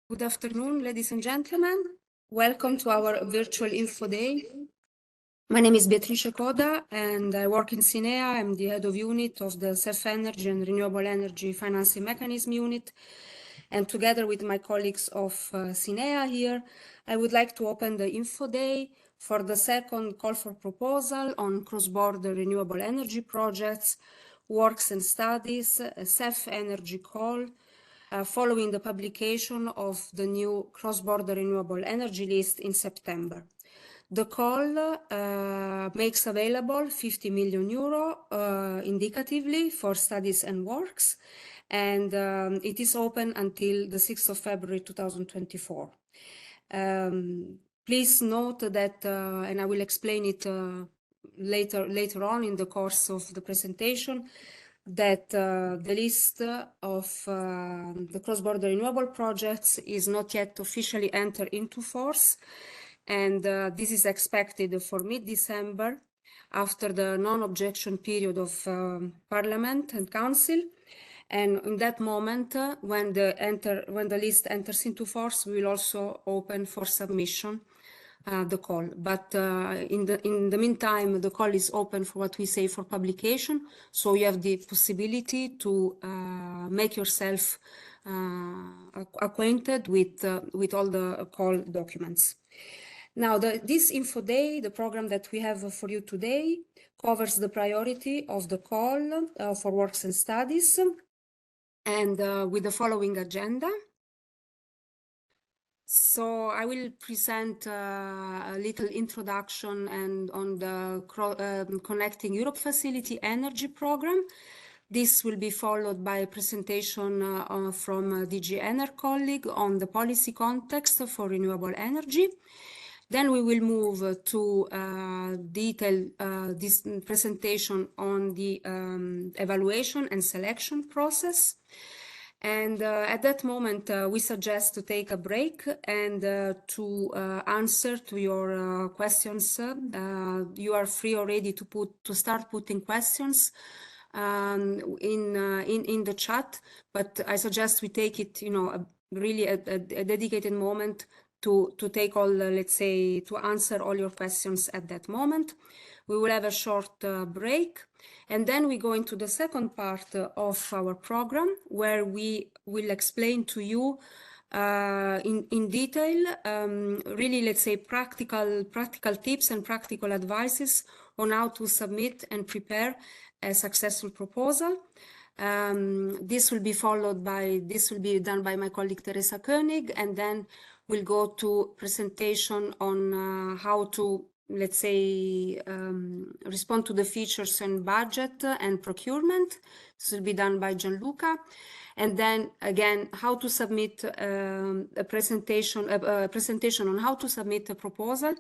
Good afternoon, ladies and gentlemen. Welcome to our virtual Info Day. My name is Beatrice Coda and I work in CINEA. I'm the head of unit of the CEF Energy and Renewable Energy Financing Mechanism unit. And together with my colleagues of CINEA here, I would like to open the Info Day for the second call for proposal on cross-border renewable energy projects, works and studies, a CEF Energy call, following the publication of the new cross-border renewable energy list in September. The call makes available 50 million euro indicatively for studies and works, and it is open until the 6th of February 2024. Please note that, and I will explain it later on in the course of the presentation, that the list of the cross-border renewable projects is not yet officially entered into force, and this is expected for mid-December after the non-objection period of Parliament and Council. And in that moment, when the list enters into force, we will also open for submission the call. But in the meantime, the call is open for what we say for publication. So you have the possibility to make yourself acquainted with all the call documents. Now, this Info Day, the program that we have for you today, covers the priority of the call for works and studies, and with the following agenda. So I will present a little introduction and on the Connecting Europe Facility Energy Program. This will be followed by a presentation from DG Ener colleague on the policy context for renewable energy. Then we will move to detail this presentation on the evaluation and selection process. And at that moment, we suggest to take a break and to answer to your questions. You are free already to start putting questions in the chat, but I suggest we take it, really a dedicated moment to take all, let's say, to answer all your questions at that moment. We will have a short break, and then we go into the second part of our program, where we will explain to you in detail, really, let's say, practical tips and practical advices on how to submit and prepare a successful proposal. This will be done by my colleague Teresa Koenig, and then we'll go to presentation on how to, let's say, respond to the features and budget and procurement. This will be done by Gianluca. And then again, how to submit a presentation on how to submit a proposal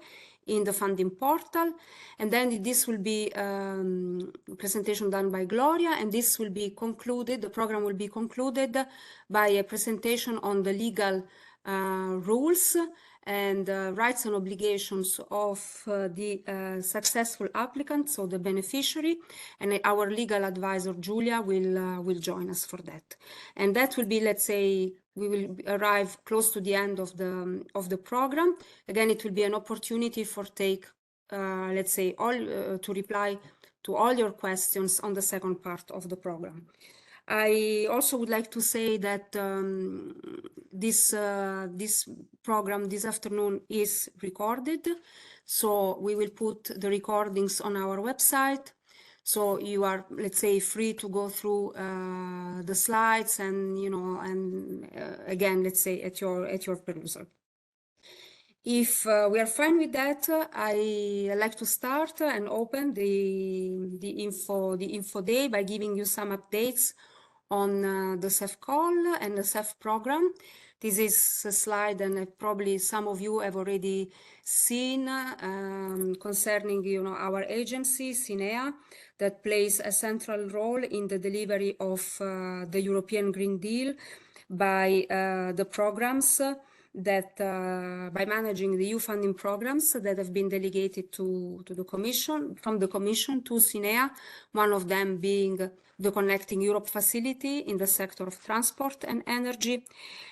in the funding portal. And then this will be a presentation done by Gloria, and this will be concluded, the program will be concluded by a presentation on the legal rules and rights and obligations of the successful applicant, so the beneficiary, and our legal advisor Giulia will join us for that. And that will be, let's say, we will arrive close to the end of the program. Again, it will be an opportunity for let's say, all to reply to all your questions on the second part of the program. I also would like to say that this program this afternoon is recorded, so we will put the recordings on our website. So you are, let's say, free to go through the slides and, again, let's say, at your perusal. If we are fine with that, I like to start and open the info day by giving you some updates on the CEF call and the CEF program. This is a slide, and probably some of you have already seen concerning, our agency, CINEA, that plays a central role in the delivery of the European Green Deal by the programs that by managing the EU funding programs that have been delegated to the Commission, from the Commission to CINEA, one of them being the Connecting Europe facility in the sector of transport and energy.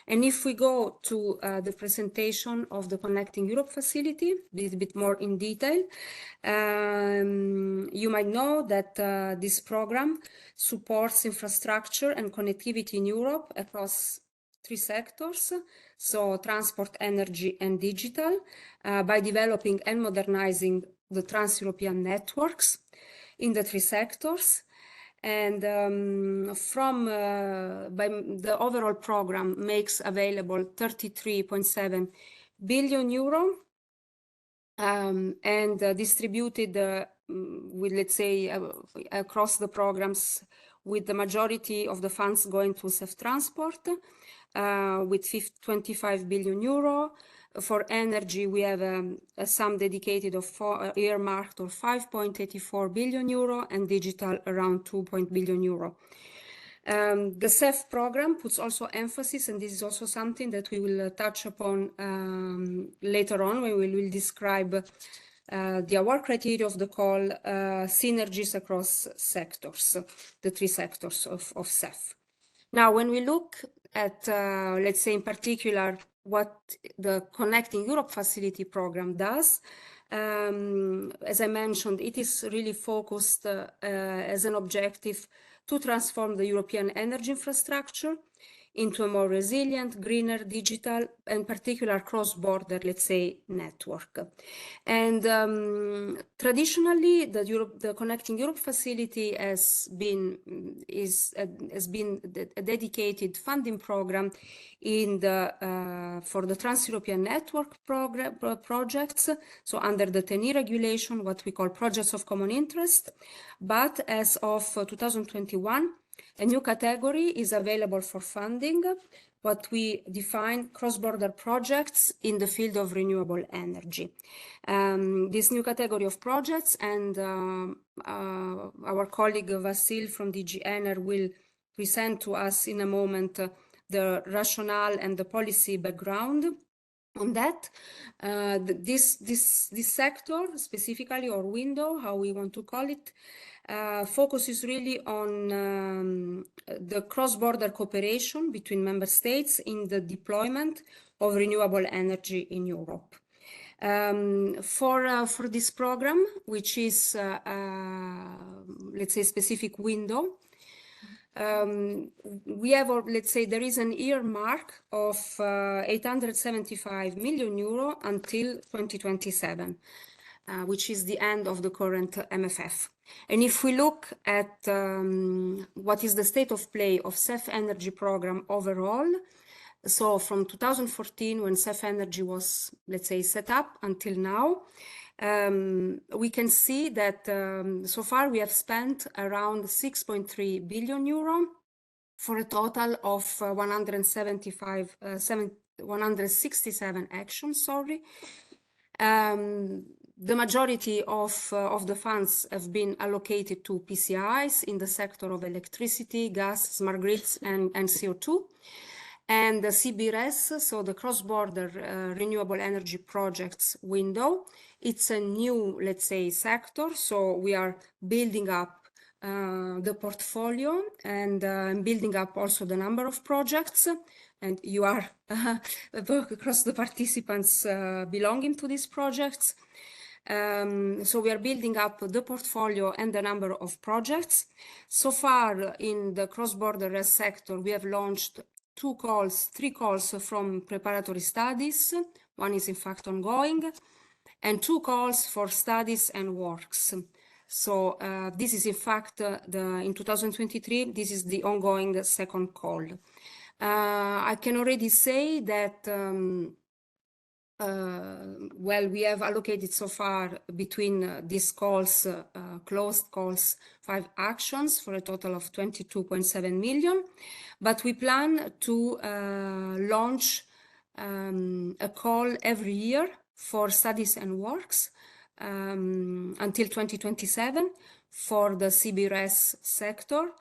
And if we go to the presentation of the Connecting Europe facility, a little bit more in detail, you might know that this program supports infrastructure and connectivity in Europe across 3 sectors, so transport, energy, and digital, by developing and modernizing the trans-European networks in the 3 sectors. And by the overall program makes available 33.7 billion euro and distributed with, let's say, across the programs, with the majority of the funds going to CEF Transport, with 25 billion euro. For energy, we have a sum dedicated of earmarked of 5.84 billion euro, and digital around 2 billion euro. The CEF program puts also emphasis, and this is also something that we will touch upon later on when we will describe the award criteria of the call, synergies across sectors, the 3 sectors of CEF. Now, when we look at, let's say in particular, what the Connecting Europe Facility program does, as I mentioned, it is really focused as an objective to transform the European energy infrastructure into a more resilient, greener, digital, and particular cross-border, let's say, network. And traditionally, the Connecting Europe facility has been a dedicated funding program for the Trans-European Network projects, so under the TEN-E regulation, what we call projects of common interest. But as of 2021, a new category is available for funding, what we define cross-border projects in the field of renewable energy. This new category of projects, and our colleague Vasil from DG Ener will present to us in a moment the rationale and the policy background on that. This sector specifically, or window, how we want to call it, focuses really on the cross-border cooperation between member states in the deployment of renewable energy in Europe. For this program, which is, let's say, specific window, we have, let's say, there is an earmark of 875 million euro until 2027. Which is the end of the current MFF. And if we look at what is the state of play of CEF Energy program overall, so from 2014, when CEF Energy was, let's say, set up until now, we can see that so far we have spent around 6.3 billion euro for a total of 167 actions, sorry. The majority of the funds have been allocated to PCIs in the sector of electricity, gas, smart grids, and CO2. And the CBRES, so the Cross-border Renewable Energy Projects window, it's a new, let's say, sector. So we are building up the portfolio and building up also the number of projects. And you are across the participants belonging to these projects. So we are building up the portfolio and the number of projects. So far in the cross-border sector, we have launched 3 calls from preparatory studies. One is in fact ongoing, and 2 calls for studies and works. So this is in fact, in 2023, this is the ongoing second call. I can already say that well, we have allocated so far between these calls, closed calls, 5 actions for a total of 22.7 million. But we plan to launch a call every year for studies and works until 2027 for the CBRES sector,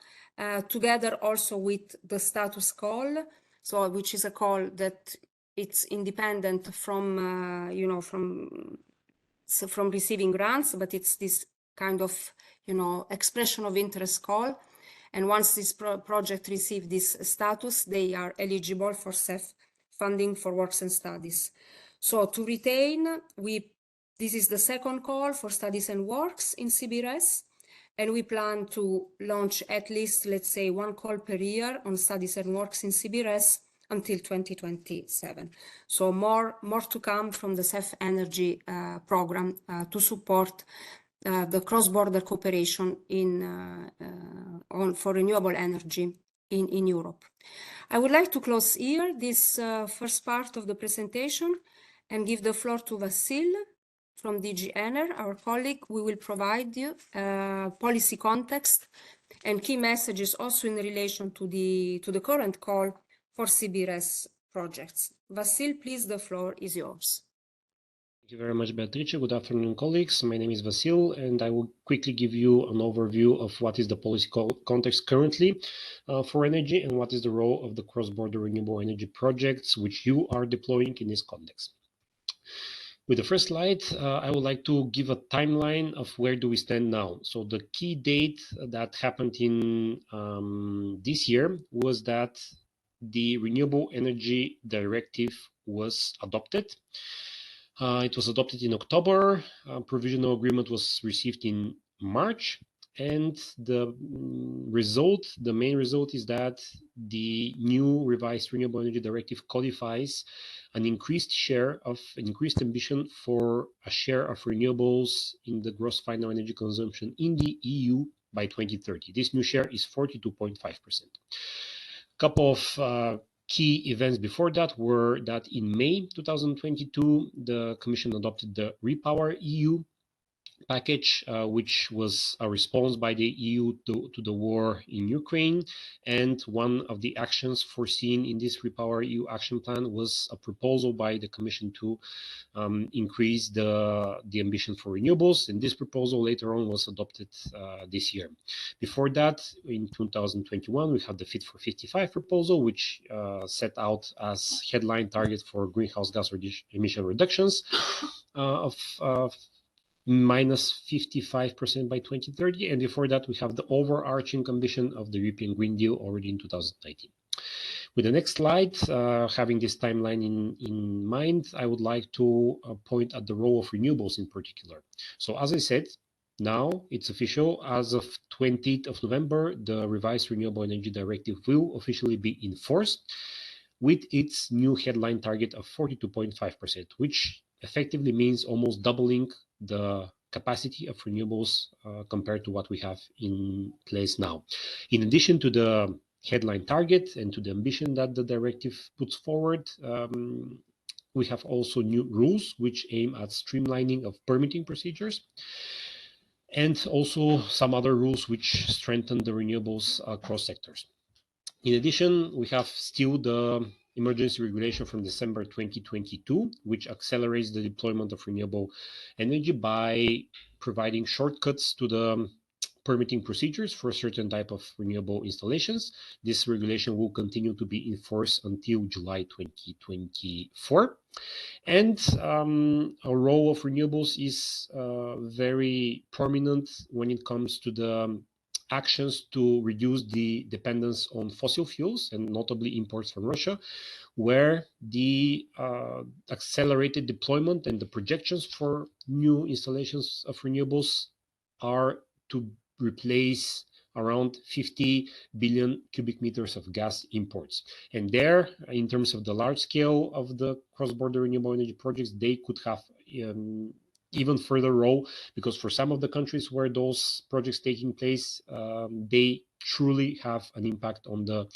together also with the status call, so which is a call that it's independent from, you know, from receiving grants, but it's this kind of, you know, expression of interest call. And once this project receive this status, they are eligible for CEF funding for works and studies. So to retain, this is the second call for studies and works in CBRS. And we plan to launch at least, let's say, one call per year on studies and works in CBRS until 2027. So more to come from the CEF Energy program to support the cross-border cooperation for renewable energy in Europe. I would like to close here this first part of the presentation and give the floor to Vasil from DG Ener, our colleague. We will provide you policy context and key messages also in relation to the current call for CBRS projects. Vasil, please, the floor is yours. Thank you very much, Beatrice. Good afternoon, colleagues. My name is Vasil, and I will quickly give you an overview of what is the policy context currently for energy and what is the role of the cross-border renewable energy projects which you are deploying in this context. With the first slide, I would like to give a timeline of where do we stand now. So the key date that happened in this year was that the Renewable Energy Directive was adopted. It was adopted in October. Provisional agreement was received in March. And the main result is that the new revised Renewable Energy Directive codifies an increased ambition for a share of renewables in the gross final energy consumption in the EU by 2030. This new share is 42.5%. A couple of key events before that were that in May 2022, the Commission adopted the Repower EU package, which was a response by the EU to the war in Ukraine. And one of the actions foreseen in this Repower EU action plan was a proposal by the Commission to increase the ambition for renewables. And this proposal later on was adopted this year. Before that, in 2021, we had the Fit for 55 proposal, which set out as headline target for greenhouse gas emission reductions of minus 55% by 2030. And before that, we have the overarching ambition of the European Green Deal already in 2019. With the next slide, having this timeline in mind, I would like to point at the role of renewables in particular. So as I said, now it's official. As of 20th of November, the revised Renewable Energy Directive will officially be in force with its new headline target of 42.5%, which effectively means almost doubling the capacity of renewables compared to what we have in place now. In addition to the headline target and to the ambition that the directive puts forward, we have also new rules which aim at streamlining of permitting procedures, and also some other rules which strengthen the renewables across sectors. In addition, we have still the emergency regulation from December 2022, which accelerates the deployment of renewable energy by providing shortcuts to the permitting procedures for a certain type of renewable installations. This regulation will continue to be in force until July 2024. And a role of renewables is very prominent when it comes to the actions to reduce the dependence on fossil fuels, and notably imports from Russia, where the accelerated deployment and the projections for new installations of renewables are to replace around 50 billion cubic meters of gas imports. And there, in terms of the large scale of the cross-border renewable energy projects, they could have even further role, because for some of the countries where those projects taking place, they truly have an impact on the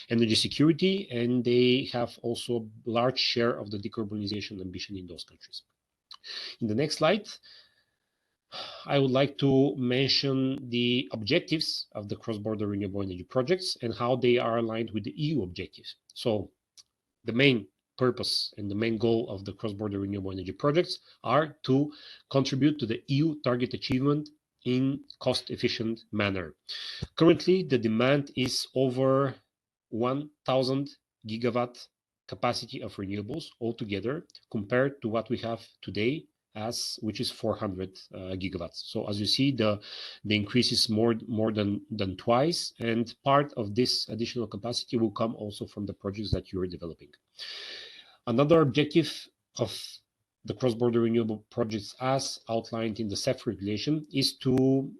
energy security, and they have also a large share of the decarbonization ambition in those countries. In the next slide, I would like to mention the objectives of the cross-border renewable energy projects and how they are aligned with the EU objectives. So the main purpose and the main goal of the cross-border renewable energy projects are to contribute to the EU target achievement in cost-efficient manner. Currently, the demand is over 1,000 gigawatt capacity of renewables altogether compared to what we have today, which is 400 gigawatts. So as you see, the increase is more than twice, and part of this additional capacity will come also from the projects that you are developing. Another objective of the cross-border renewable projects, as outlined in the CEF regulation, is to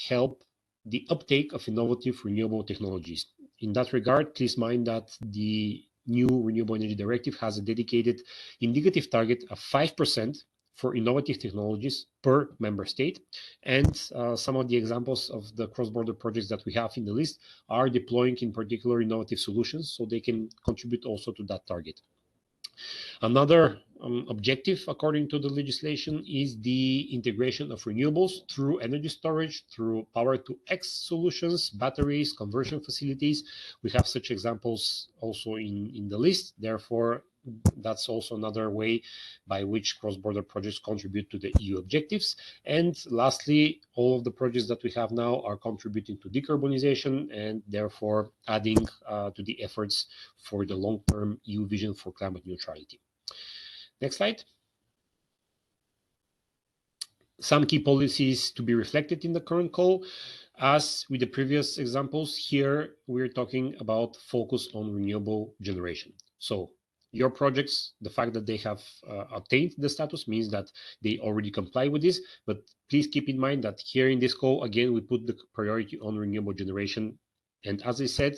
help the uptake of innovative renewable technologies. In that regard, please mind that the new Renewable Energy Directive has a dedicated indicative target of 5% for innovative technologies per member state. And some of the examples of the cross-border projects that we have in the list are deploying in particular innovative solutions, so they can contribute also to that target. Another objective, according to the legislation, is the integration of renewables through energy storage, through power-to-X solutions, batteries, conversion facilities. We have such examples also in the list. Therefore, that's also another way by which cross-border projects contribute to the EU objectives. And lastly, all of the projects that we have now are contributing to decarbonization and therefore adding to the efforts for the long-term EU vision for climate neutrality. Next slide. Some key policies to be reflected in the current call. As with the previous examples, here we're talking about focus on renewable generation. So your projects, the fact that they have obtained the status means that they already comply with this, but please keep in mind that here in this call, again, we put the priority on renewable generation. And as I said,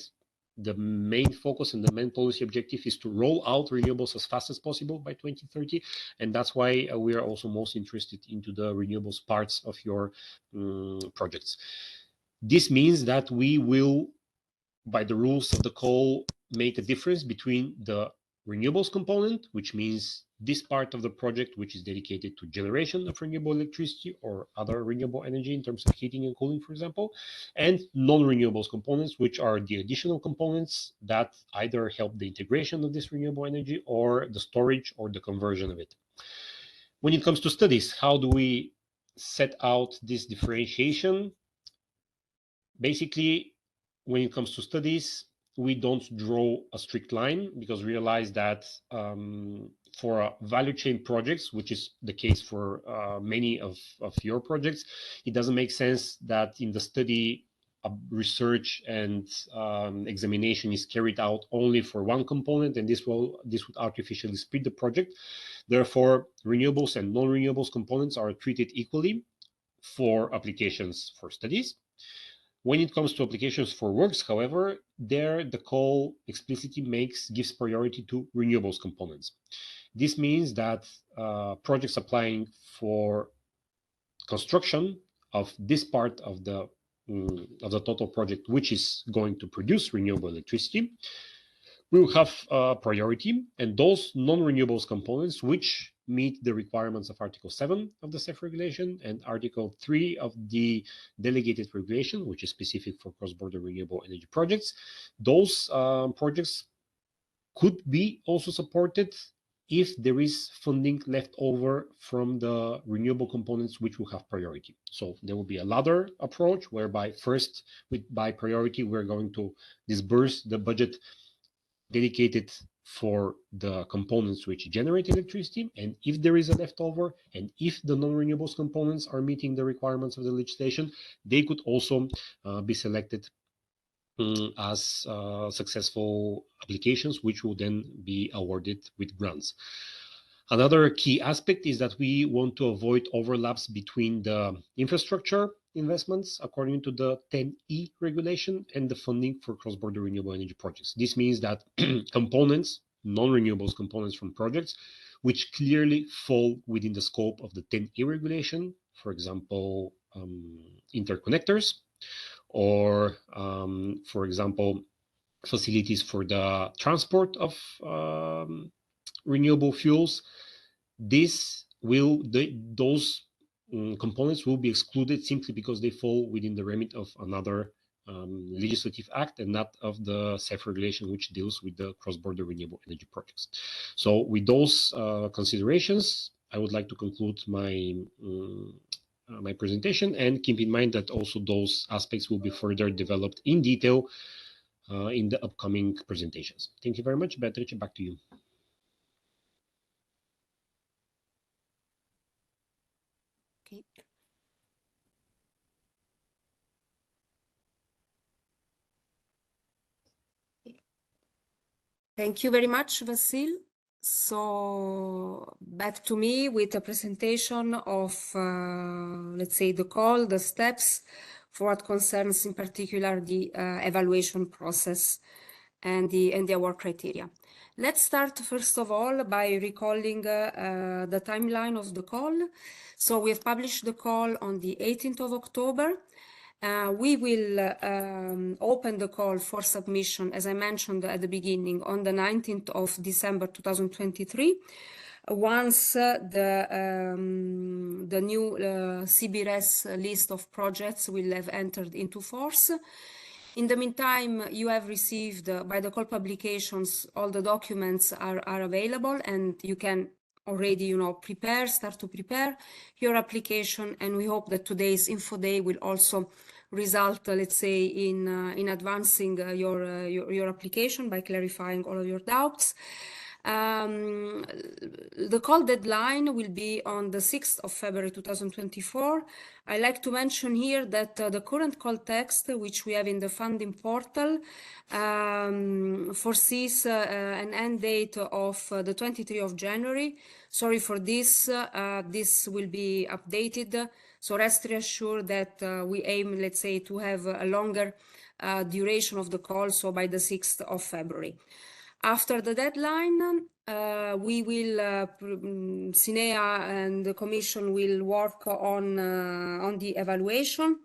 the main focus and the main policy objective is to roll out renewables as fast as possible by 2030. And that's why we are also most interested into the renewables parts of your projects. This means that we will, by the rules of the call, make a difference between the renewables component, which means this part of the project which is dedicated to generation of renewable electricity or other renewable energy in terms of heating and cooling, for example, and non-renewables components, which are the additional components that either help the integration of this renewable energy or the storage or the conversion of it. When it comes to studies, how do we set out this differentiation? Basically, when it comes to studies, we don't draw a strict line because we realize that for value chain projects, which is the case for many of your projects, it doesn't make sense that in the study research and examination is carried out only for one component, and this would artificially split the project. Therefore, renewables and non-renewables components are treated equally for applications for studies. When it comes to applications for works, however, there the call explicitly gives priority to renewables components. This means that projects applying for construction of this part of the total project, which is going to produce renewable electricity, will have priority, and those non-renewables components which meet the requirements of Article 7 of the CEF regulation and Article 3 of the delegated regulation, which is specific for cross-border renewable energy projects. Those projects could be also supported if there is funding left over from the renewable components which will have priority. So there will be a ladder approach whereby first, by priority, we're going to disburse the budget dedicated for the components which generate electricity, and if there is a leftover, and if the non-renewables components are meeting the requirements of the legislation, they could also be selected as successful applications, which will then be awarded with grants. Another key aspect is that we want to avoid overlaps between the infrastructure investments according to the 10E regulation and the funding for cross-border renewable energy projects. This means that components, non-renewables components from projects, which clearly fall within the scope of the 10E regulation, for example, interconnectors, or for example, facilities for the transport of renewable fuels, those components will be excluded simply because they fall within the remit of another legislative act and not of the CEF regulation, which deals with the cross-border renewable energy projects. So with those considerations, I would like to conclude my my presentation, and keep in mind that also those aspects will be further developed in detail in the upcoming presentations. Thank you very much. Beatrice, back to you. Okay. Thank you very much, Vasil. So back to me with a presentation of, let's say, the call, the steps for what concerns in particular the evaluation process and the award criteria. Let's start first of all by recalling the timeline of the call. So we have published the call on the 18th of October. We will open the call for submission, as I mentioned at the beginning, on the 19th of December 2023, once the new CBRS list of projects will have entered into force. In the meantime, you have received by the call publications, all the documents are available, and you can already, start to prepare your application. And we hope that today's info day will also result, let's say, in advancing your application by clarifying all of your doubts. The call deadline will be on the 6th of February 2024. I like to mention here that the current call text, which we have in the funding portal, foresees an end date of the 23rd of January. Sorry for this. This will be updated. So rest reassured that we aim, let's say, to have a longer duration of the call, so by the 6th of February. After the deadline, we will, CINEA and the Commission will work on the evaluation,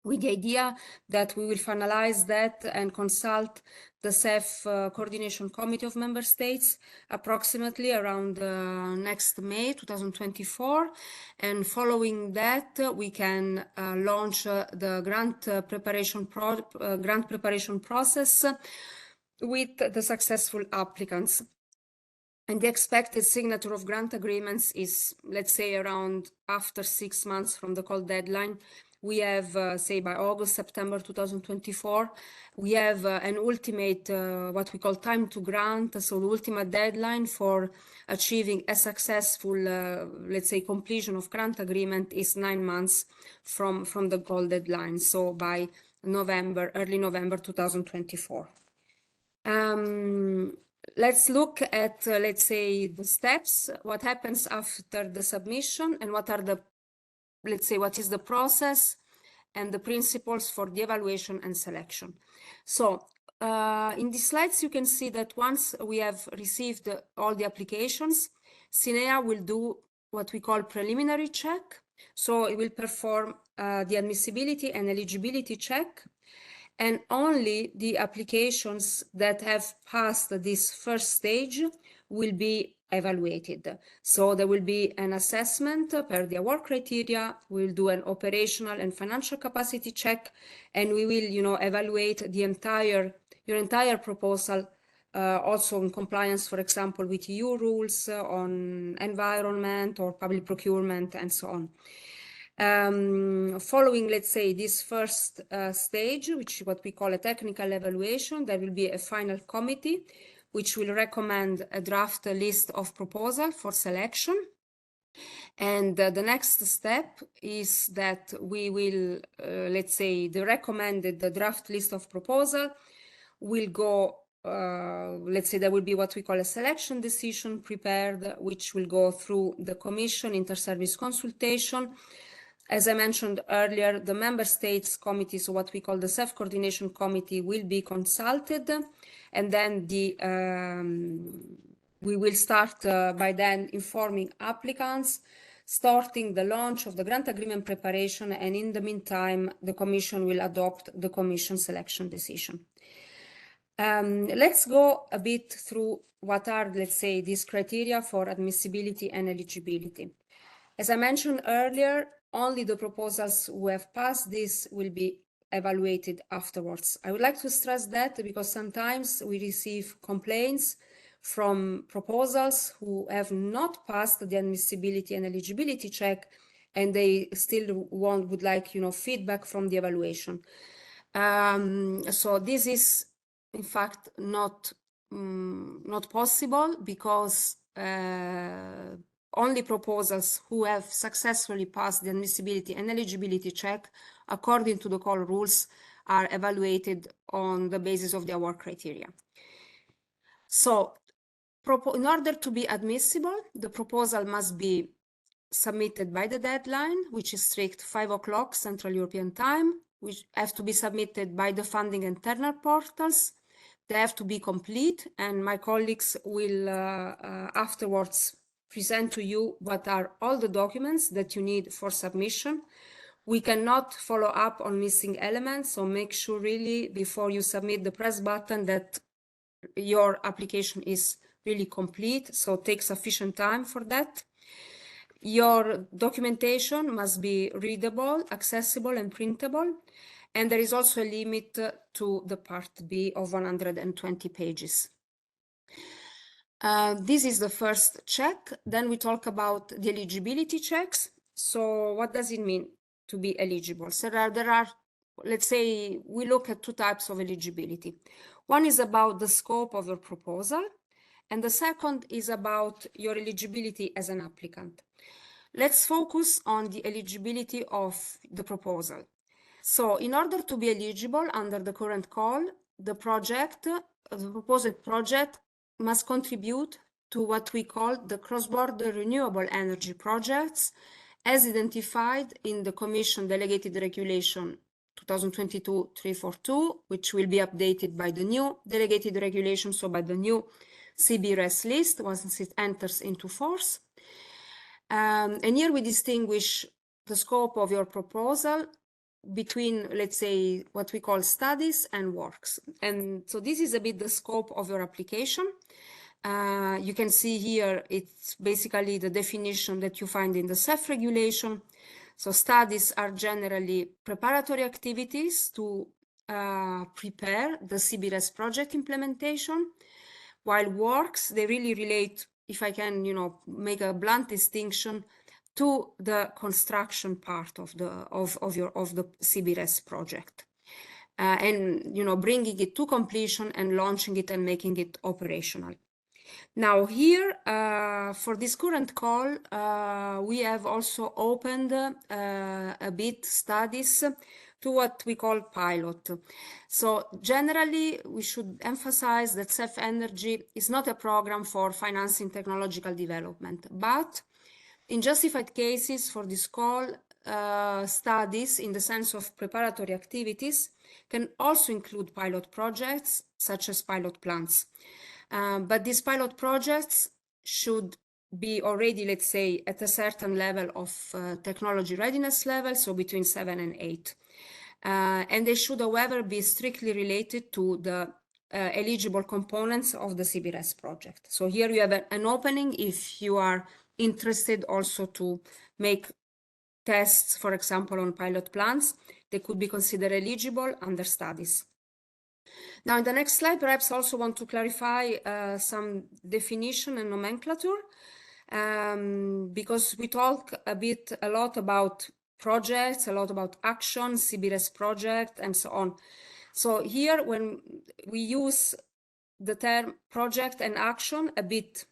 with the idea that we will finalize that and consult the CEF Coordination Committee of Member States approximately around next May 2024. And following that, we can launch the grant preparation process with the successful applicants. And the expected signature of grant agreements is, let's say, around after 6 months from the call deadline. We have, say, by August, September 2024, we have an ultimate, what we call time to grant. So the ultimate deadline for achieving a successful, let's say, completion of grant agreement is 9 months from the call deadline. So by November, early November 2024. Let's look at, let's say, the steps, what happens after the submission, and what are the, let's say, what is the process and the principles for the evaluation and selection. So in these slides, you can see that once we have received all the applications, CINEA will do what we call preliminary check. So it will perform the admissibility and eligibility check. And only the applications that have passed this first stage will be evaluated. So there will be an assessment per the award criteria. We'll do an operational and financial capacity check, and we will, evaluate your entire proposal, also in compliance, for example, with EU rules on environment or public procurement and so on. Following, let's say, this first stage, which is what we call a technical evaluation, there will be a final committee which will recommend a draft list of proposal for selection. And the next step is that we will, let's say, the draft list of proposal will go, let's say, there will be what we call a selection decision prepared, which will go through the Commission inter-service consultation. As I mentioned earlier, the member states committee, so what we call the CEF coordination committee, will be consulted, and then we will start by then informing applicants, starting the launch of the grant agreement preparation, and in the meantime, the Commission will adopt the Commission selection decision. Let's go a bit through what are, let's say, these criteria for admissibility and eligibility. As I mentioned earlier, only the proposals who have passed this will be evaluated afterwards. I would like to stress that because sometimes we receive complaints from proposals who have not passed the admissibility and eligibility check, and they still would like, feedback from the evaluation. So this is, in fact, not possible because only proposals who have successfully passed the admissibility and eligibility check according to the call rules are evaluated on the basis of the award criteria. So in order to be admissible, the proposal must be submitted by the deadline, which is strict 5 o'clock Central European Time, which have to be submitted by the funding and tender portals. They have to be complete, and my colleagues will afterwards present to you what are all the documents that you need for submission. We cannot follow up on missing elements, so make sure really before you submit the press button that your application is really complete, so take sufficient time for that. Your documentation must be readable, accessible, and printable. And there is also a limit to the Part B of 120 pages. This is the first check. Then we talk about the eligibility checks. So what does it mean to be eligible? So there are, let's say, we look at two types of eligibility. One is about the scope of your proposal, and the second is about your eligibility as an applicant. Let's focus on the eligibility of the proposal. So in order to be eligible under the current call, the proposed project must contribute to what we call the Cross-border Renewable Energy Projects, as identified in the Commission Delegated Regulation 2022-342, which will be updated by the new Delegated Regulation, so by the new CBRS list once it enters into force. And here we distinguish the scope of your proposal between, let's say, what we call studies and works. And so this is a bit the scope of your application. You can see here, it's basically the definition that you find in the CEF regulation. So studies are generally preparatory activities to prepare the CBRS project implementation, while works, they really relate, if I can, make a blunt distinction, to the construction part of the CBRS project, and bringing it to completion and launching it and making it operational. Now here, for this current call, we have also opened a bit studies to what we call pilot. So generally, we should emphasize that CEF Energy is not a program for financing technological development, but in justified cases for this call, studies in the sense of preparatory activities can also include pilot projects, such as pilot plants. But these pilot projects should be already, let's say, at a certain level of technology readiness level, so between 7 and 8. And they should, however, be strictly related to the eligible components of the CBRS project. So here you have an opening if you are interested also to make tests, for example, on pilot plants. They could be considered eligible under studies. Now, in the next slide, perhaps also want to clarify some definition and nomenclature, because we talk a lot about projects, a lot about action, CBRS project, and so on. So here, when we use the term project and action a bit,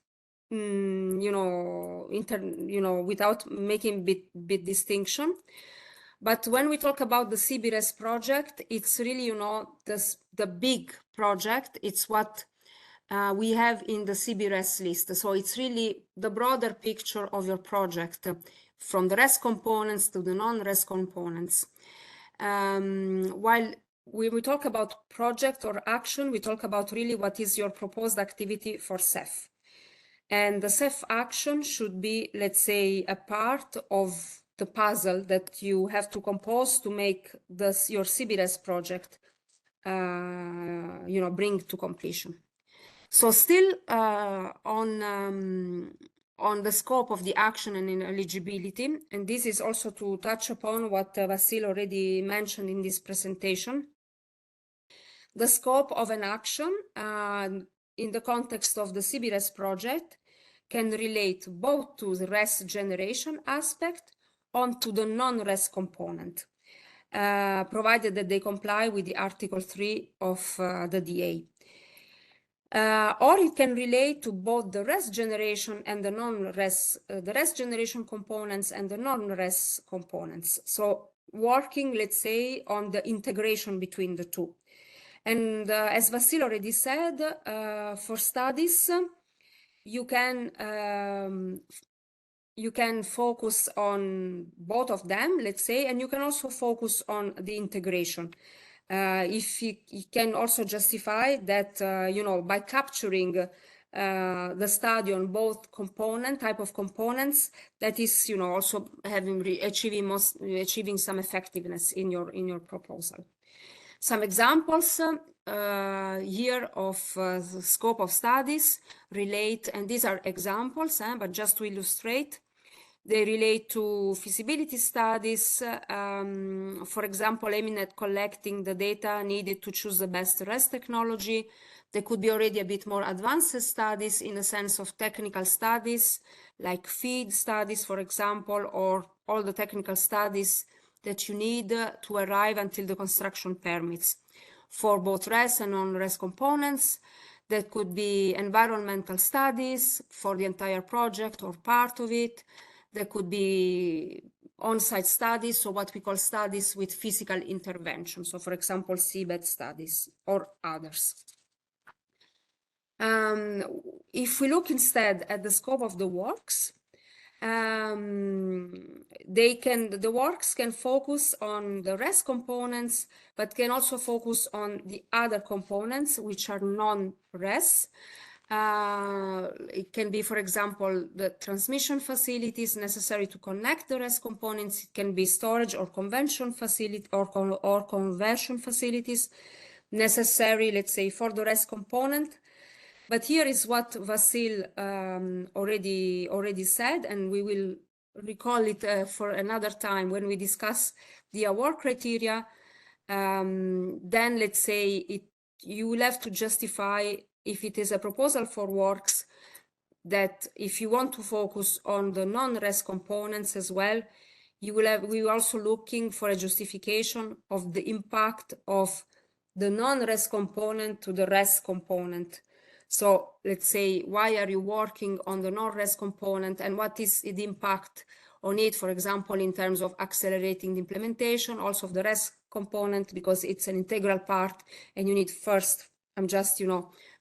without making bit distinction. But when we talk about the CBRS project, it's really, the big project. It's what we have in the CBRS list. So it's really the broader picture of your project, from the RES components to the non-RES components. While when we talk about project or action, we talk about really what is your proposed activity for CEF. And the CEF action should be, let's say, a part of the puzzle that you have to compose to make your CBRS project, bring to completion. So still on the scope of the action and in eligibility, and this is also to touch upon what Vasil already mentioned in this presentation. The scope of an action in the context of the CBRS project can relate both to the RES generation aspect onto the non-RES component, provided that they comply with the Article 3 of the DA. Or it can relate to both the RES generation and the non-RES, the RES generation components and the non-RES components. So working, let's say, on the integration between the two. And as Vasil already said, for studies, you can focus on both of them, let's say, and you can also focus on the integration. If you can also justify that, by capturing the study on both type of components, that is, also achieving some effectiveness in your proposal. Some examples here of the scope of studies relate, and these are examples, but just to illustrate, they relate to feasibility studies, for example, aiming at collecting the data needed to choose the best RES technology. There could be already a bit more advanced studies in the sense of technical studies, like FEED studies, for example, or all the technical studies that you need to arrive until the construction permits for both RES and non-RES components. That could be environmental studies for the entire project or part of it. There could be on-site studies, so what we call studies with physical intervention. So for example, seabed studies or others. If we look instead at the scope of the works, the works can focus on the RES components, but can also focus on the other components which are non-RES. It can be, for example, the transmission facilities necessary to connect the RES components. It can be storage or conversion facilities necessary, let's say, for the RES component. But here is what Vasil already said, and we will recall it for another time when we discuss the award criteria. Then let's say you will have to justify if it is a proposal for works, that if you want to focus on the non-RES components as well, we will also looking for a justification of the impact of the non-RES component to the RES component. So let's say, why are you working on the non-RES component and what is the impact on it, for example, in terms of accelerating the implementation, also of the RES component, because it's an integral part and you need first, I'm just,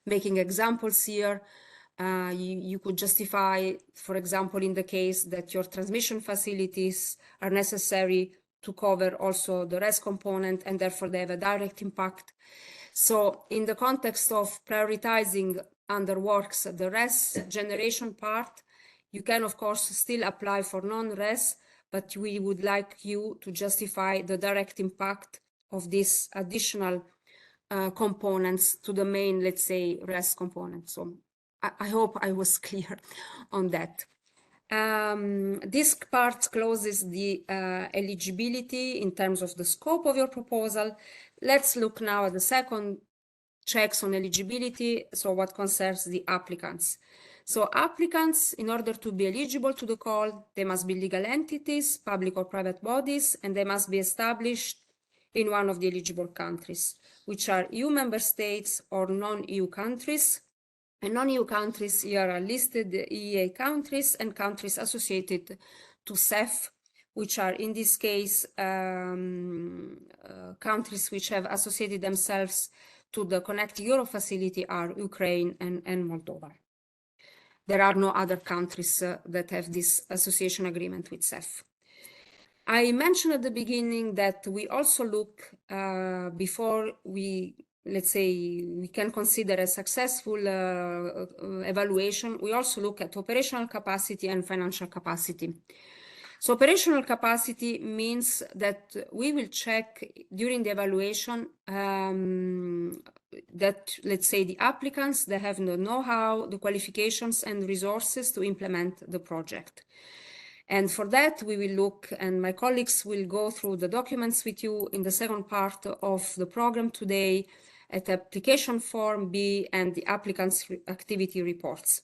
making examples here. You could justify, for example, in the case that your transmission facilities are necessary to cover also the RES component and therefore they have a direct impact. So in the context of prioritizing under works the RES generation part, you can of course still apply for non-RES, but we would like you to justify the direct impact of these additional components to the main, let's say, RES component. So I hope I was clear on that. This part closes the eligibility in terms of the scope of your proposal. Let's look now at the second checks on eligibility, so what concerns the applicants. So applicants, in order to be eligible to the call, they must be legal entities, public or private bodies, and they must be established in one of the eligible countries, which are EU member states or non-EU countries. And non-EU countries here are listed, the EEA countries and countries associated to CEF, which are in this case countries which have associated themselves to the Connect Euro facility are Ukraine and Moldova. There are no other countries that have this association agreement with CEF. I mentioned at the beginning that we also look before let's say we can consider a successful evaluation, we also look at operational capacity and financial capacity. So operational capacity means that we will check during the evaluation that, let's say, the applicants, they have the know-how, the qualifications and resources to implement the project. And for that, we will look, and my colleagues will go through the documents with you in the second part of the program today at application form B and the applicant's activity reports.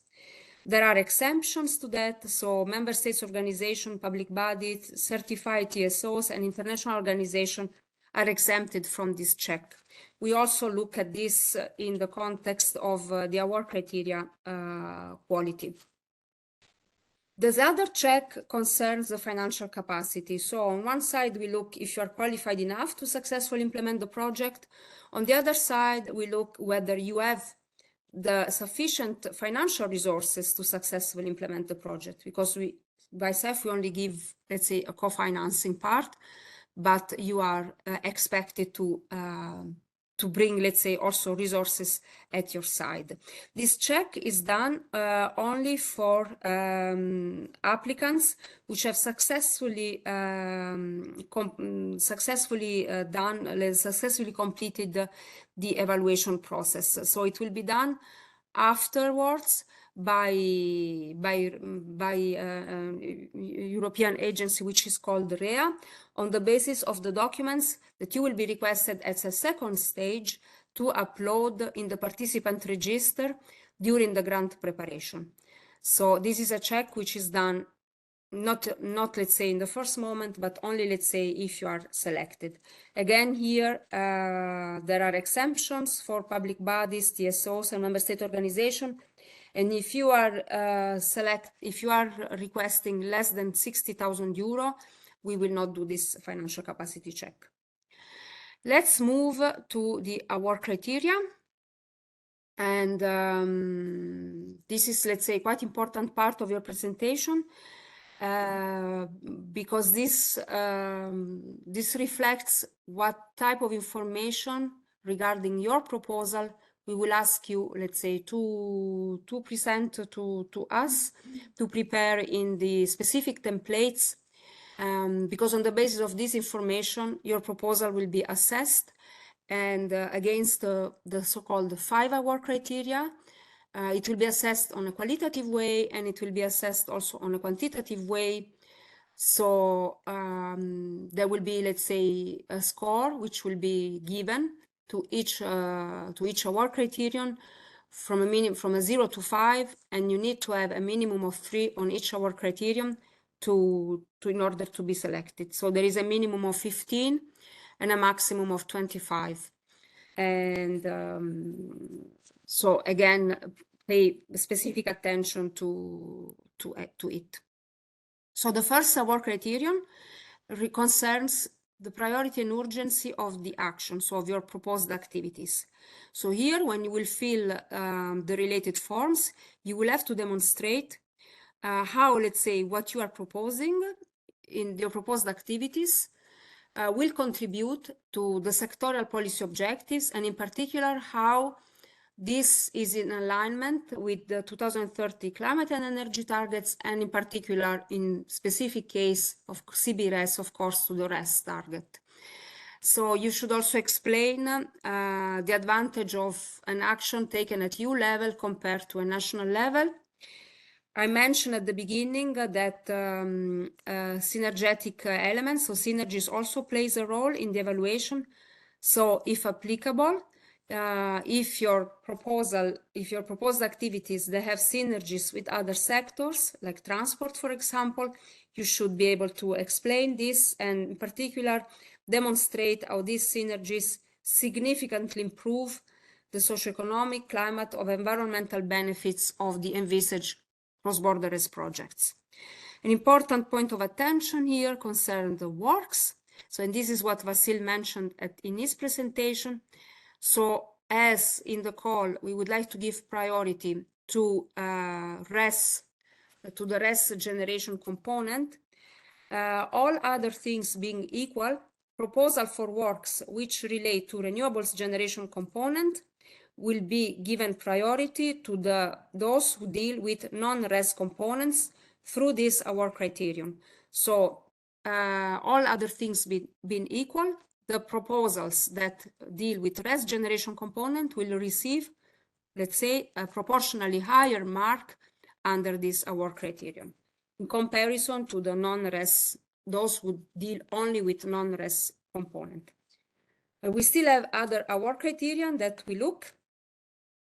There are exemptions to that, so member states, organization, public bodies, certified TSOs, and international organizations are exempted from this check. We also look at this in the context of the award criteria quality. The other check concerns the financial capacity. So on one side, we look if you are qualified enough to successfully implement the project. On the other side, we look whether you have the sufficient financial resources to successfully implement the project, because by CEF, we only give, let's say, a co-financing part, but you are expected to bring, let's say, also resources at your side. This check is done only for applicants which have successfully completed the evaluation process. So it will be done afterwards by European agency, which is called REA, on the basis of the documents that you will be requested as a second stage to upload in the participant register during the grant preparation. So this is a check which is done not let's say in the first moment, but only, let's say, if you are selected. Again, here there are exemptions for public bodies, TSOs, and member state organization. And if you are requesting less than 60,000 euro, we will not do this financial capacity check. Let's move to the award criteria. And this is, let's say, quite important part of your presentation, because this reflects what type of information regarding your proposal we will ask you, let's say, to present to us, to prepare in the specific templates, because on the basis of this information, your proposal will be assessed, and against the so-called 5 award criteria, it will be assessed on a qualitative way, and it will be assessed also on a quantitative way. So there will be, let's say, a score which will be given to each award criterion from a 0 to 5, and you need to have a minimum of 3 on each award criterion in order to be selected. So there is a minimum of 15 and a maximum of 25. And so again, pay specific attention to it. So the first award criterion concerns the priority and urgency of the action, so of your proposed activities. So here, when you will fill the related forms, you will have to demonstrate how, let's say, what you are proposing in your proposed activities will contribute to the sectoral policy objectives, and in particular, how this is in alignment with the 2030 climate and energy targets, and in particular, in specific case of CBRES, of course, to the RES target. So you should also explain the advantage of an action taken at EU level compared to a national level. I mentioned at the beginning that synergetic elements, so synergies, also plays a role in the evaluation. So if applicable, if your proposed activities, they have synergies with other sectors, like transport, for example, you should be able to explain this, and in particular, demonstrate how these synergies significantly improve the socioeconomic, climate, or environmental benefits of the envisaged cross-border projects. An important point of attention here concerns the works. So, and this is what Vasil mentioned in his presentation. So, as in the call, we would like to give priority to the RES generation component. All other things being equal, proposal for works which relate to renewables generation component will be given priority to those who deal with non-RES components through this award criterion. So all other things being equal, the proposals that deal with RES generation component will receive, let's say, a proportionally higher mark under this award criterion in comparison to the non-RES, those who deal only with non-RES component. We still have other award criterion that we look.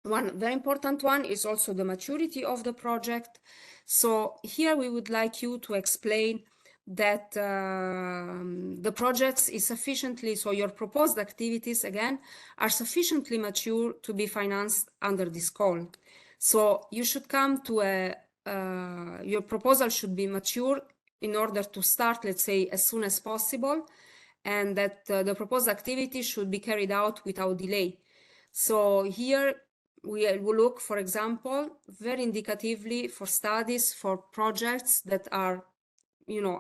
One very important one is also the maturity of the project. So here we would like you to explain that the projects is sufficiently, so your proposed activities, again, are sufficiently mature to be financed under this call. So you should come to your proposal should be mature in order to start, let's say, as soon as possible, and that the proposed activity should be carried out without delay. So here we will look, for example, very indicatively for studies for projects that are,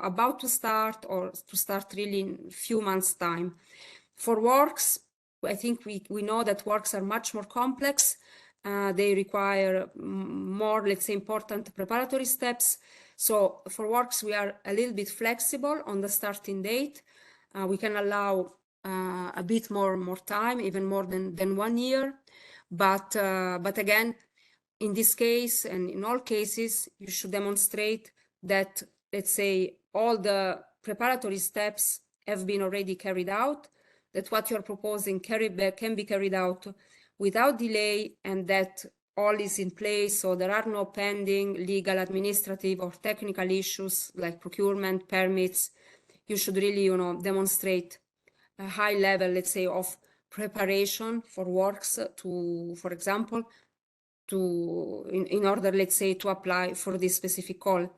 about to start or to start really in a few months' time. For works, I think we know that works are much more complex. They require more, let's say, important preparatory steps. So for works, we are a little bit flexible on the starting date. We can allow a bit more time, even more than 1 year. But again, in this case and in all cases, you should demonstrate that, let's say, all the preparatory steps have been already carried out, that what you're proposing can be carried out without delay, and that all is in place, so there are no pending legal, administrative, or technical issues like procurement, permits. You should really, demonstrate a high level, let's say, of preparation for works to, for example, in order, let's say, to apply for this specific call.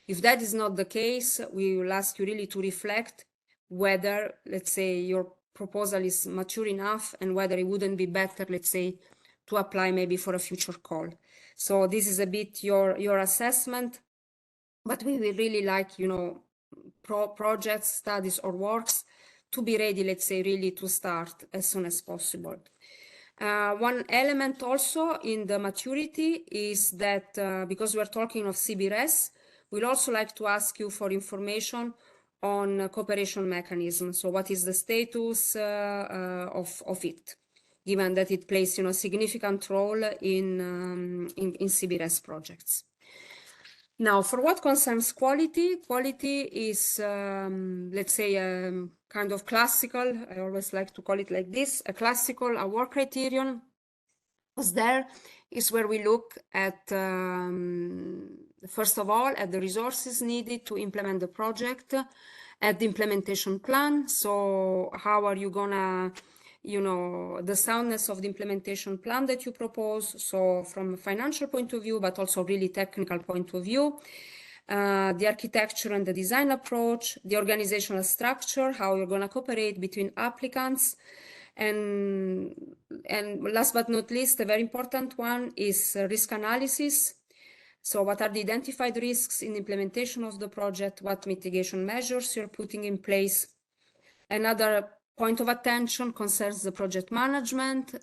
If that is not the case, we will ask you really to reflect whether, let's say, your proposal is mature enough and whether it wouldn't be better, let's say, to apply maybe for a future call. So this is a bit your assessment, but we will really like, projects, studies, or works to be ready, let's say, really to start as soon as possible. One element also in the maturity is that because we're talking of CBRS, we'd also like to ask you for information on cooperation mechanism. So what is the status of it, given that it plays, significant role in CBRS projects. Now, for what concerns quality is, let's say, kind of classical. I always like to call it like this, a classical award criterion. Because there is where we look at, first of all, at the resources needed to implement the project, at the implementation plan. So how are you gonna, the soundness of the implementation plan that you propose. So from a financial point of view, but also really technical point of view. The architecture and the design approach, the organizational structure, how you're going to cooperate between applicants, and last but not least, a very important one is risk analysis. So what are the identified risks in implementation of the project? What mitigation measures you're putting in place? Another point of attention concerns the project management,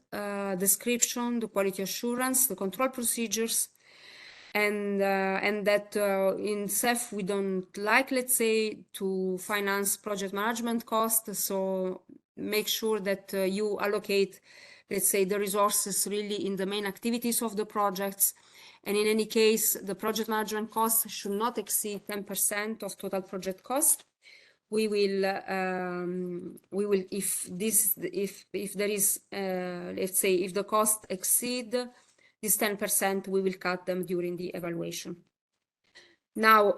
description, the quality assurance, the control procedures. And that in CEF we don't like, let's say, to finance project management costs. So make sure that you allocate, let's say, the resources really in the main activities of the projects. And in any case, the project management costs should not exceed 10% of total project cost. We will, if there is, let's say, if the cost exceed this 10%, we will cut them during the evaluation. Now,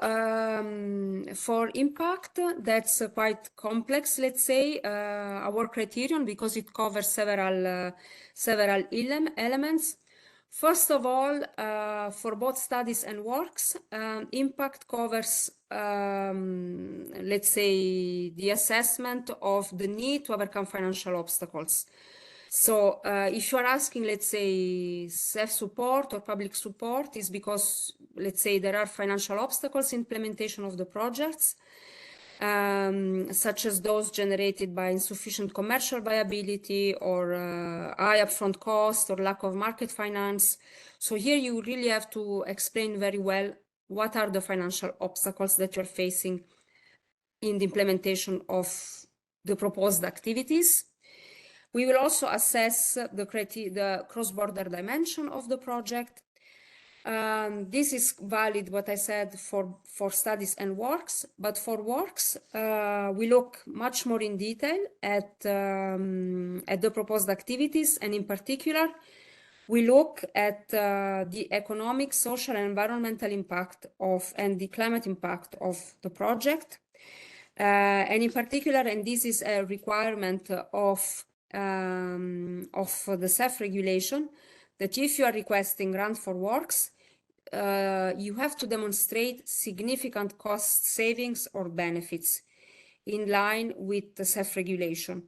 for impact, that's quite complex, let's say, our criterion, because it covers several elements. First of all, for both studies and works, impact covers, let's say, the assessment of the need to overcome financial obstacles. So if you are asking, let's say, CEF support or public support, is because, let's say, there are financial obstacles in implementation of the projects, such as those generated by insufficient commercial viability or high upfront cost or lack of market finance. So here you really have to explain very well what are the financial obstacles that you're facing in the implementation of the proposed activities. We will also assess the cross-border dimension of the project. This is valid, what I said, for studies and works, but for works, we look much more in detail at the proposed activities, and in particular, we look at the economic, social, and environmental impact and the climate impact of the project. And in particular, and this is a requirement of the CEF regulation, that if you are requesting grant for works, you have to demonstrate significant cost savings or benefits in line with the CEF regulation.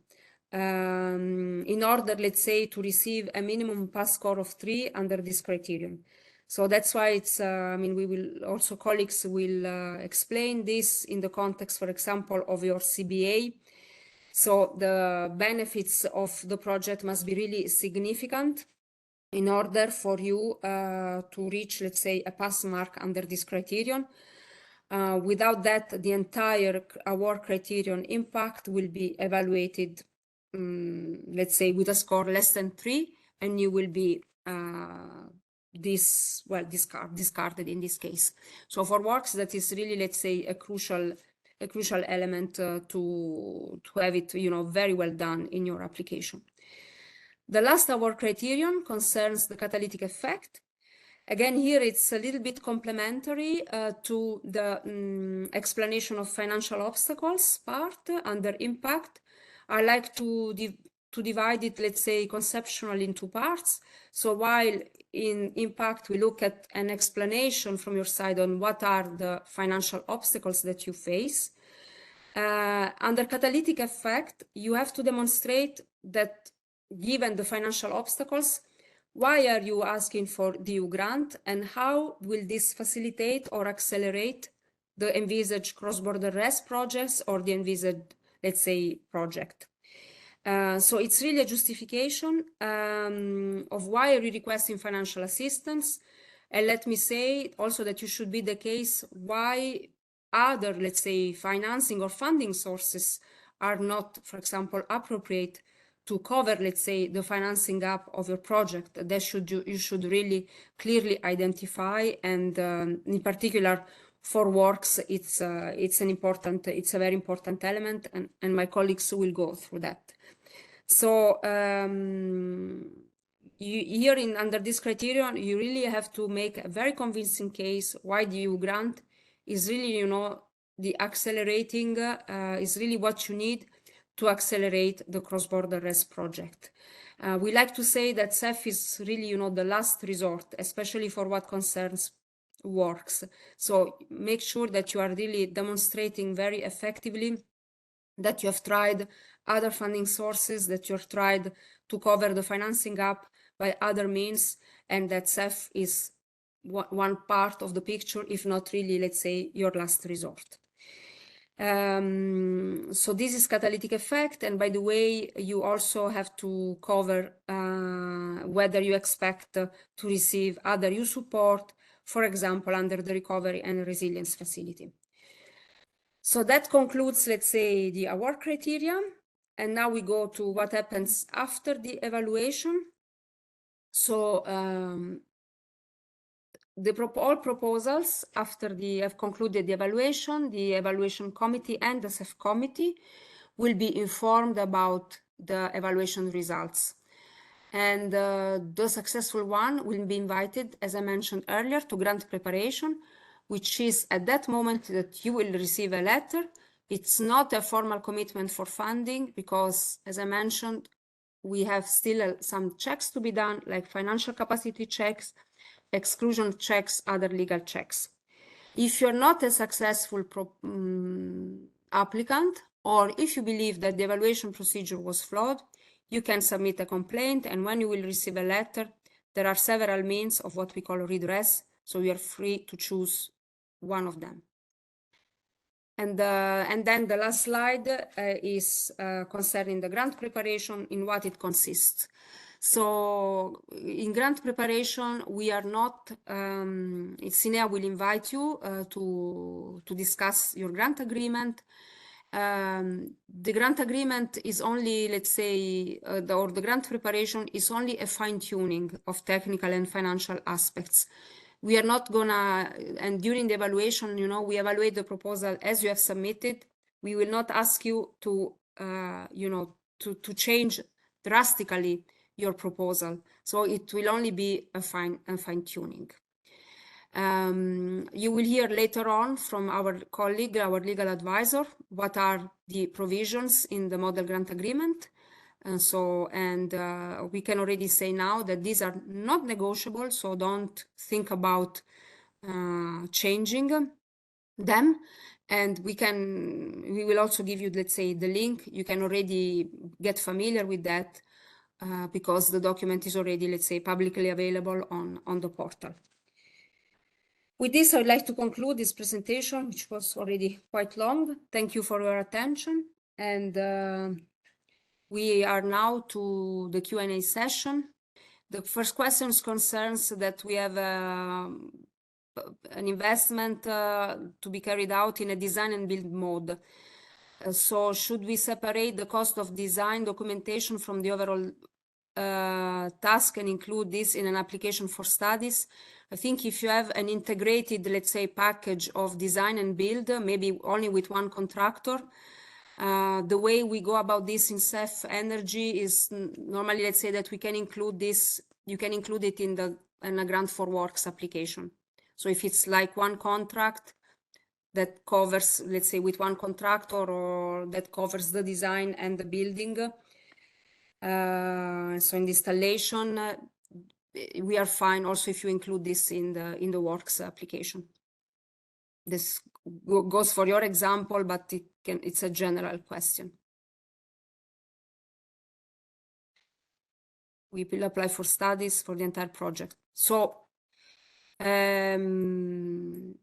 In order, let's say, to receive a minimum pass score of 3 under this criterion. So that's why it's, I mean, we will also, colleagues will explain this in the context, for example, of your CBA. So the benefits of the project must be really significant in order for you to reach, let's say, a pass mark under this criterion. Without that, the entire award criterion impact will be evaluated, let's say, with a score less than 3, and you will be discarded in this case. So for works, that is really, let's say, a crucial element to have it, you know, very well done in your application. The last award criterion concerns the catalytic effect. Again, here it's a little bit complementary to the explanation of financial obstacles part under impact. I like to divide it, let's say, conceptually in 2 parts. So while in impact, we look at an explanation from your side on what are the financial obstacles that you face. Under catalytic effect, you have to demonstrate that given the financial obstacles, why are you asking for the EU grant, and how will this facilitate or accelerate the envisaged cross-border RES projects or the envisaged, let's say, project? So it's really a justification of why are you requesting financial assistance. And let me say also that you should be the case why other, let's say, financing or funding sources are not, for example, appropriate to cover, let's say, the financing gap of your project. That you should really clearly identify, and in particular for works, it's a very important element, and my colleagues will go through that. So here under this criterion, you really have to make a very convincing case why the EU grant is really, you know, the accelerating is really what you need to accelerate the cross-border RES project. We like to say that CEF is really, you know, the last resort, especially for what concerns works. So make sure that you are really demonstrating very effectively that you have tried other funding sources, that you have tried to cover the financing gap by other means, and that CEF is one part of the picture, if not really, let's say, your last resort. So this is catalytic effect, and by the way, you also have to cover whether you expect to receive other EU support, for example, under the Recovery and Resilience Facility. So that concludes, let's say, the award criteria, and now we go to what happens after the evaluation. So all proposals after have concluded the evaluation committee and the CEF committee will be informed about the evaluation results. And the successful one will be invited, as I mentioned earlier, to grant preparation, which is at that moment that you will receive a letter. It's not a formal commitment for funding because, as I mentioned, we have still some checks to be done, like financial capacity checks, exclusion checks, other legal checks. If you're not a successful applicant, or if you believe that the evaluation procedure was flawed, you can submit a complaint, and when you will receive a letter, there are several means of what we call redress, so you are free to choose one of them. And then the last slide is concerning the grant preparation, in what it consists. So in grant preparation, we are not, CINEA will invite you to discuss your grant agreement. The grant agreement is only, let's say, or the grant preparation is only a fine-tuning of technical and financial aspects. We are not gonna, and during the evaluation, you know, we evaluate the proposal as you have submitted. We will not ask you to, you know, to change drastically your proposal. So it will only be a fine-tuning. You will hear later on from our colleague, our legal advisor, what are the provisions in the model grant agreement. We can already say now that these are not negotiable, so don't think about changing them. And we will also give you, let's say, the link. You can already get familiar with that because the document is already, let's say, publicly available on the portal. With this, I'd like to conclude this presentation, which was already quite long. Thank you for your attention. And we are now to the Q&A session. The first question concerns that we have an investment to be carried out in a design and build mode. So should we separate the cost of design documentation from the overall task and include this in an application for studies? I think if you have an integrated, let's say, package of design and build, maybe only with one contractor, the way we go about this in CEF Energy is normally, let's say, that we can include this, you can include it in a grant for works application. So if it's like one contract that covers, let's say, with one contractor, or that covers the design and the building, so in the installation, we are fine also if you include this in the works application. This goes for your example, but it's a general question. We will apply for studies for the entire project. So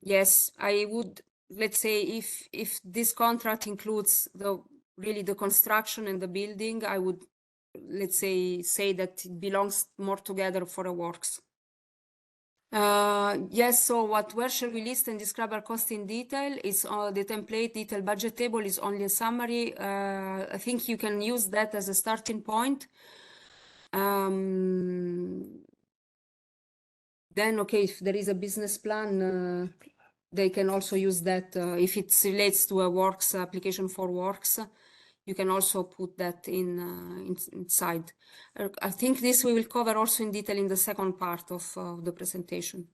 yes, I would, let's say, if this contract includes really the construction and the building, I would, let's say that it belongs more together for a works. Yes, so where shall we list and describe our cost in detail? Is the template detailed budget table is only a summary. I think you can use that as a starting point. Then, okay, if there is a business plan, they can also use that. If it relates to a works application for works, you can also put that inside. I think this we will cover also in detail in the second part of the presentation.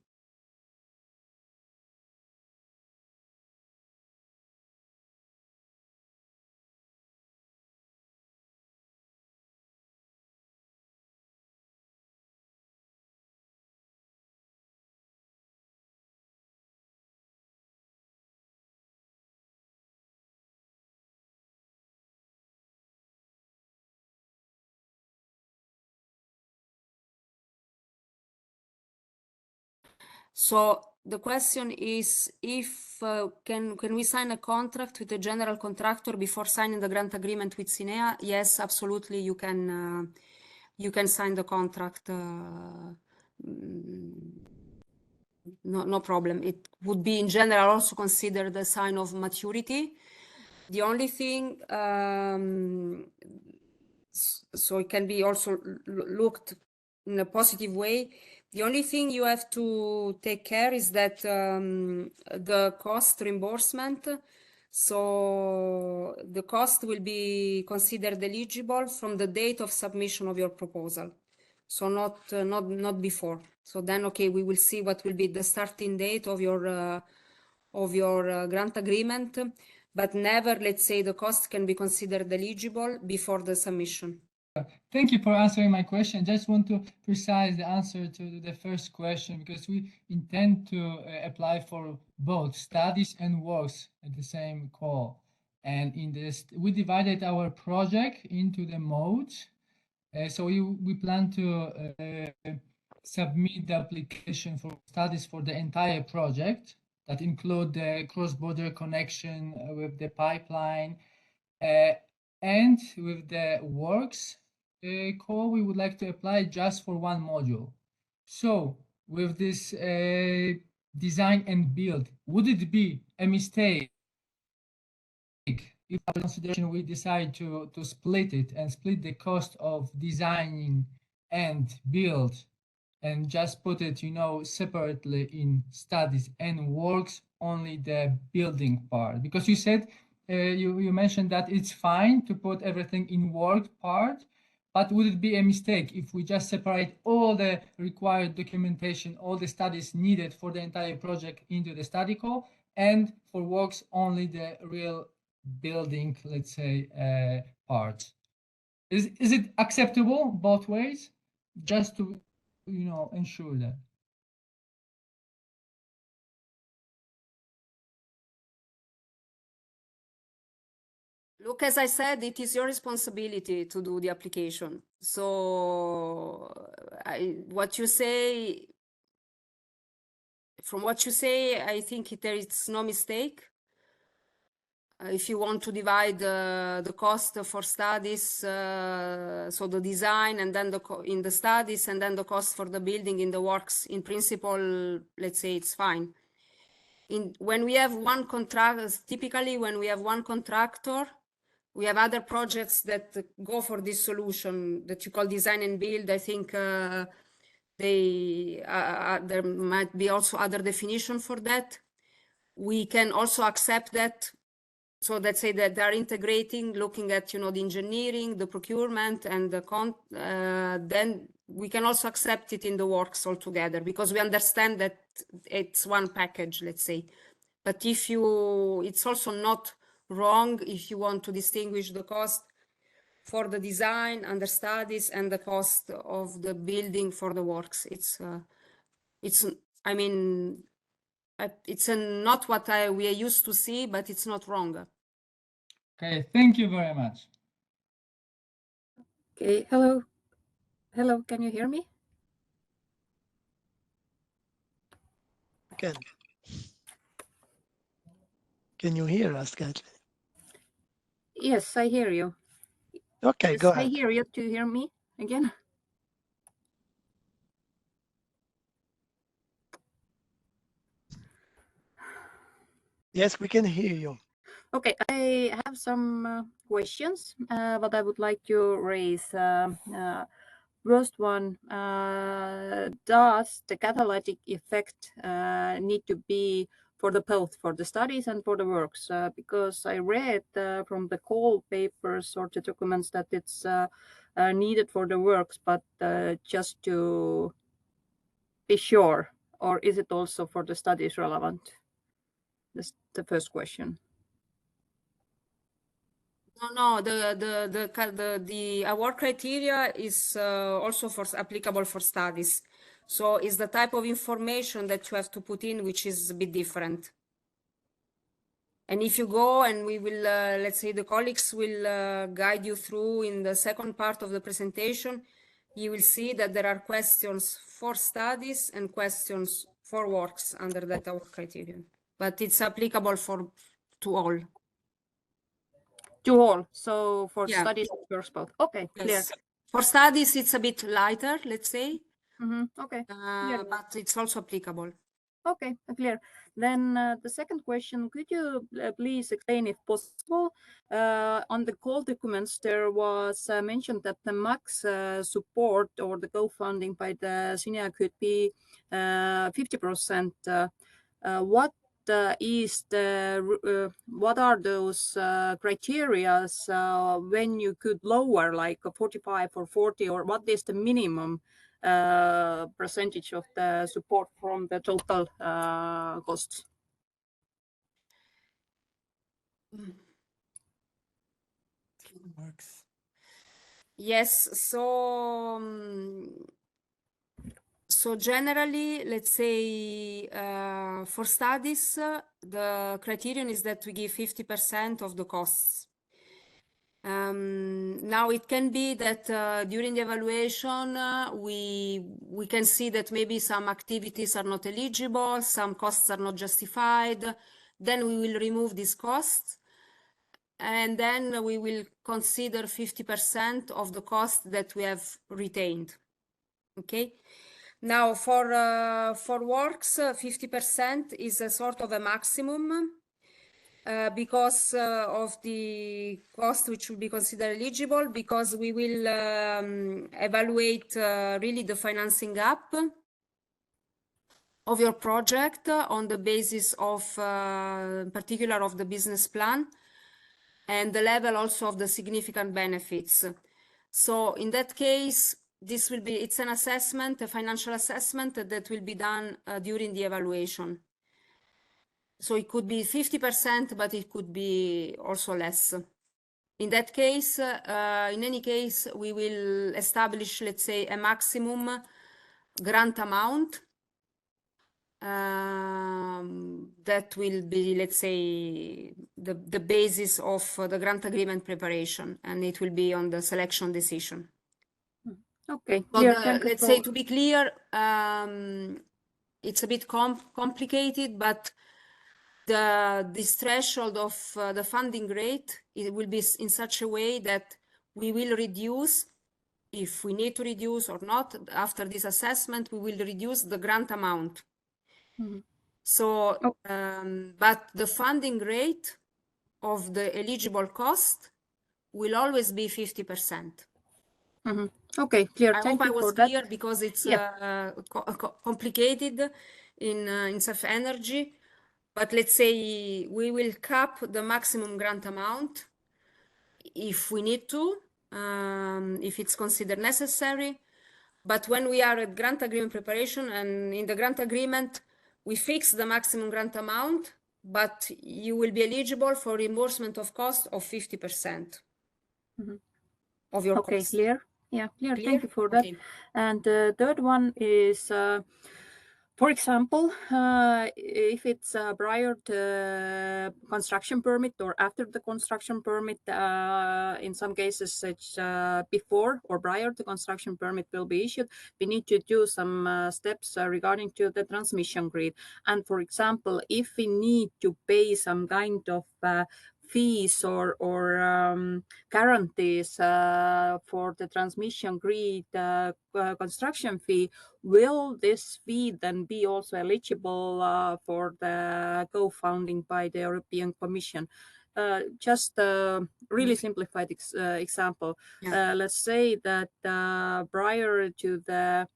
So the question is, if can we sign a contract with a general contractor before signing the grant agreement with CINEA? Yes, absolutely. You can sign the contract. No problem. It would be in general also considered a sign of maturity. The only thing, so it can be also looked in a positive way. The only thing you have to take care is that the cost reimbursement, so the cost will be considered eligible from the date of submission of your proposal. So not before. So then, okay, we will see what will be the starting date of your grant agreement, but never, let's say, the cost can be considered eligible before the submission. Thank you for answering my question. Just want to precise the answer to the first question, because we intend to apply for both studies and works at the same call. And in this, we divided our project into the modes. So we plan to submit the application for studies for the entire project that include the cross-border connection with the pipeline, and with the works call, we would like to apply just for one module. So with this design and build, would it be a mistake if after consideration we decide to split it and split the cost of designing and build and just put it, separately in studies and works, only the building part? Because you said, you mentioned that it's fine to put everything in work part, But would it be a mistake if we just separate all the required documentation, all the studies needed for the entire project into the study call, and for works only the real building, let's say, part? Is it acceptable both ways? Just to, ensure that. Look, as I said, it is your responsibility to do the application. So what you say, from what you say, I think there is no mistake. If you want to divide the cost for studies, so the design and then in the studies and then the cost for the building in the works, in principle, let's say it's fine. When we have one contract, typically when we have one contractor, we have other projects that go for this solution that you call design and build. I think there might be also other definition for that. We can also accept that. So let's say that they're integrating, looking at, the engineering, the procurement, and then we can also accept it in the works altogether because we understand that it's one package, let's say. But it's also not wrong if you want to distinguish the cost for the design and the studies and the cost of the building for the works. It's not what we are used to see, but it's not wrong. Okay, thank you very much. Okay, hello. Hello, can you hear me? Can you hear us, Kathleen? Yes, I hear you. Okay, Yes, go ahead. I hear you. Do you hear me again? Yes, we can hear you. Okay, I have some questions, but I would like to raise. First one, does the catalytic effect need to be for both for the studies and for the works? Because I read from the call papers or the documents that it's needed for the works, but just to be sure, or is it also for the studies relevant? That's the first question. No, the award criteria is also applicable for studies. So it's the type of information that you have to put in, which is a bit different. And if you go and we will, let's say the colleagues will guide you through in the second part of the presentation, you will see that there are questions for studies and questions for works under that award criterion. But it's applicable to all. To all. So for studies, first both. Okay, clear. Yes. For studies, it's a bit lighter, let's say. Okay. But it's also applicable. Okay, clear. Then the second question, could you please explain, if possible, on the call documents, there was mentioned that the max support or the co-funding by the CINEA could be 50%. What are those criteria when you could lower like 45 or 40, or what is the minimum percentage of the support from the total costs? Yes, so generally, let's say for studies, the criterion is that we give 50% of the costs. Now it can be that during the evaluation, we can see that maybe some activities are not eligible, some costs are not justified. Then we will remove these costs, and then we will consider 50% of the cost that we have retained. Okay. Now for works, 50% is a sort of a maximum. Because of the cost which will be considered eligible, because we will evaluate really the financing gap of your project on the basis of in particular of the business plan and the level also of the significant benefits. So in that case, this will be, it's an assessment, a financial assessment that will be done during the evaluation. So it could be 50%, but it could be also less. In that case, in any case, we will establish, let's say, a maximum grant amount that will be, let's say, the basis of the grant agreement preparation, and it will be on the selection decision. Okay, So clear. let's say, to be clear, it's a bit complicated, but this threshold of the funding rate, it will be in such a way that we will reduce, if we need to reduce or not, after this assessment, we will reduce the grant amount. So, but the funding rate of the eligible cost will always be 50%. Okay, clear. I Thank hope you I was for that. clear, because it's Yeah. complicated in CEF Energy. But let's say we will cap the maximum grant amount if we need to, if it's considered necessary. But when we are at grant agreement preparation, and in the grant agreement, we fix the maximum grant amount, but you will be eligible for reimbursement of cost of 50% of your Okay, cost. clear. Yeah, clear. Clear? Thank you for that. Okay. And the third one is, for example, if it's prior to construction permit or after the construction permit, in some cases it's before or prior to construction permit will be issued, we need to do some steps regarding to the transmission grid. And for example, if we need to pay some kind of fees or guarantees for the transmission grid construction fee, will this fee then be also eligible for the co-funding by the European Commission? Just really simplified example. Yeah. Let's say that prior to the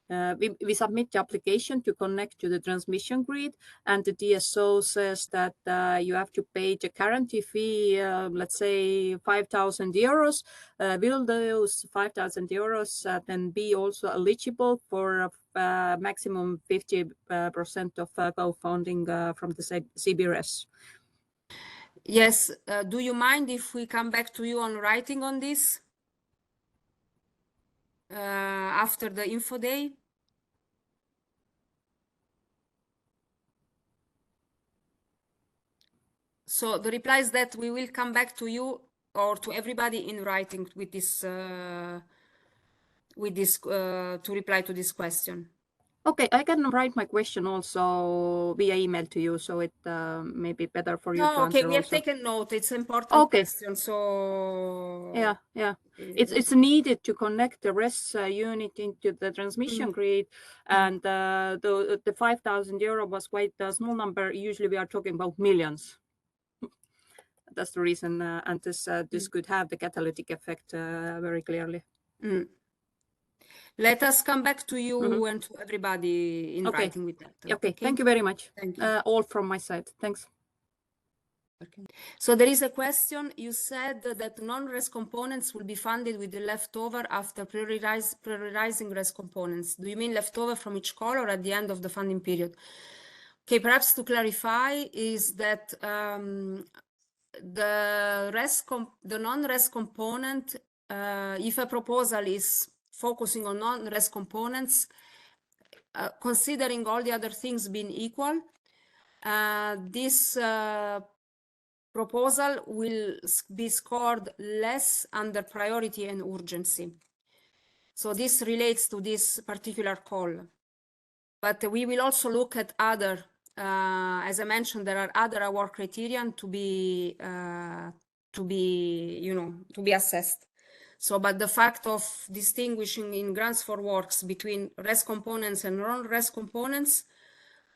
we submit the application to connect to the transmission grid, and the DSO says that you have to pay the guarantee fee, let's say 5,000 euros. Will those 5,000 euros then be also eligible for maximum 50% of co-funding from the CBRS? Yes. Do you mind if we come back to you on writing on this after the info day? So the reply is that we will come back to you or to everybody in writing with this to reply to this question. Okay, I can write my question also via email to you, so it may be better for you to Okay, answer we have also. taken note. It's an important question. So yeah, it's needed to connect the RES unit into the transmission grid, and the 5,000 euro was quite a small number. Usually we are talking about millions. That's the reason, and this could have the catalytic effect very clearly. Let us come back to you and to everybody in writing with that. Okay, thank you very much. Thank you. All from my side. Thanks. Okay. So there is a question. You said that non-RES components will be funded with the leftover after prioritizing RES components. Do you mean leftover from each call or at the end of the funding period? Okay, perhaps to clarify is that the non-RES component, if a proposal is focusing on non-RES components, considering all the other things being equal, this proposal will be scored less under priority and urgency. So this relates to this particular call. But we will also look at other, as I mentioned, there are other award criteria to be assessed. So, but the fact of distinguishing in grants for works between RES components and non-RES components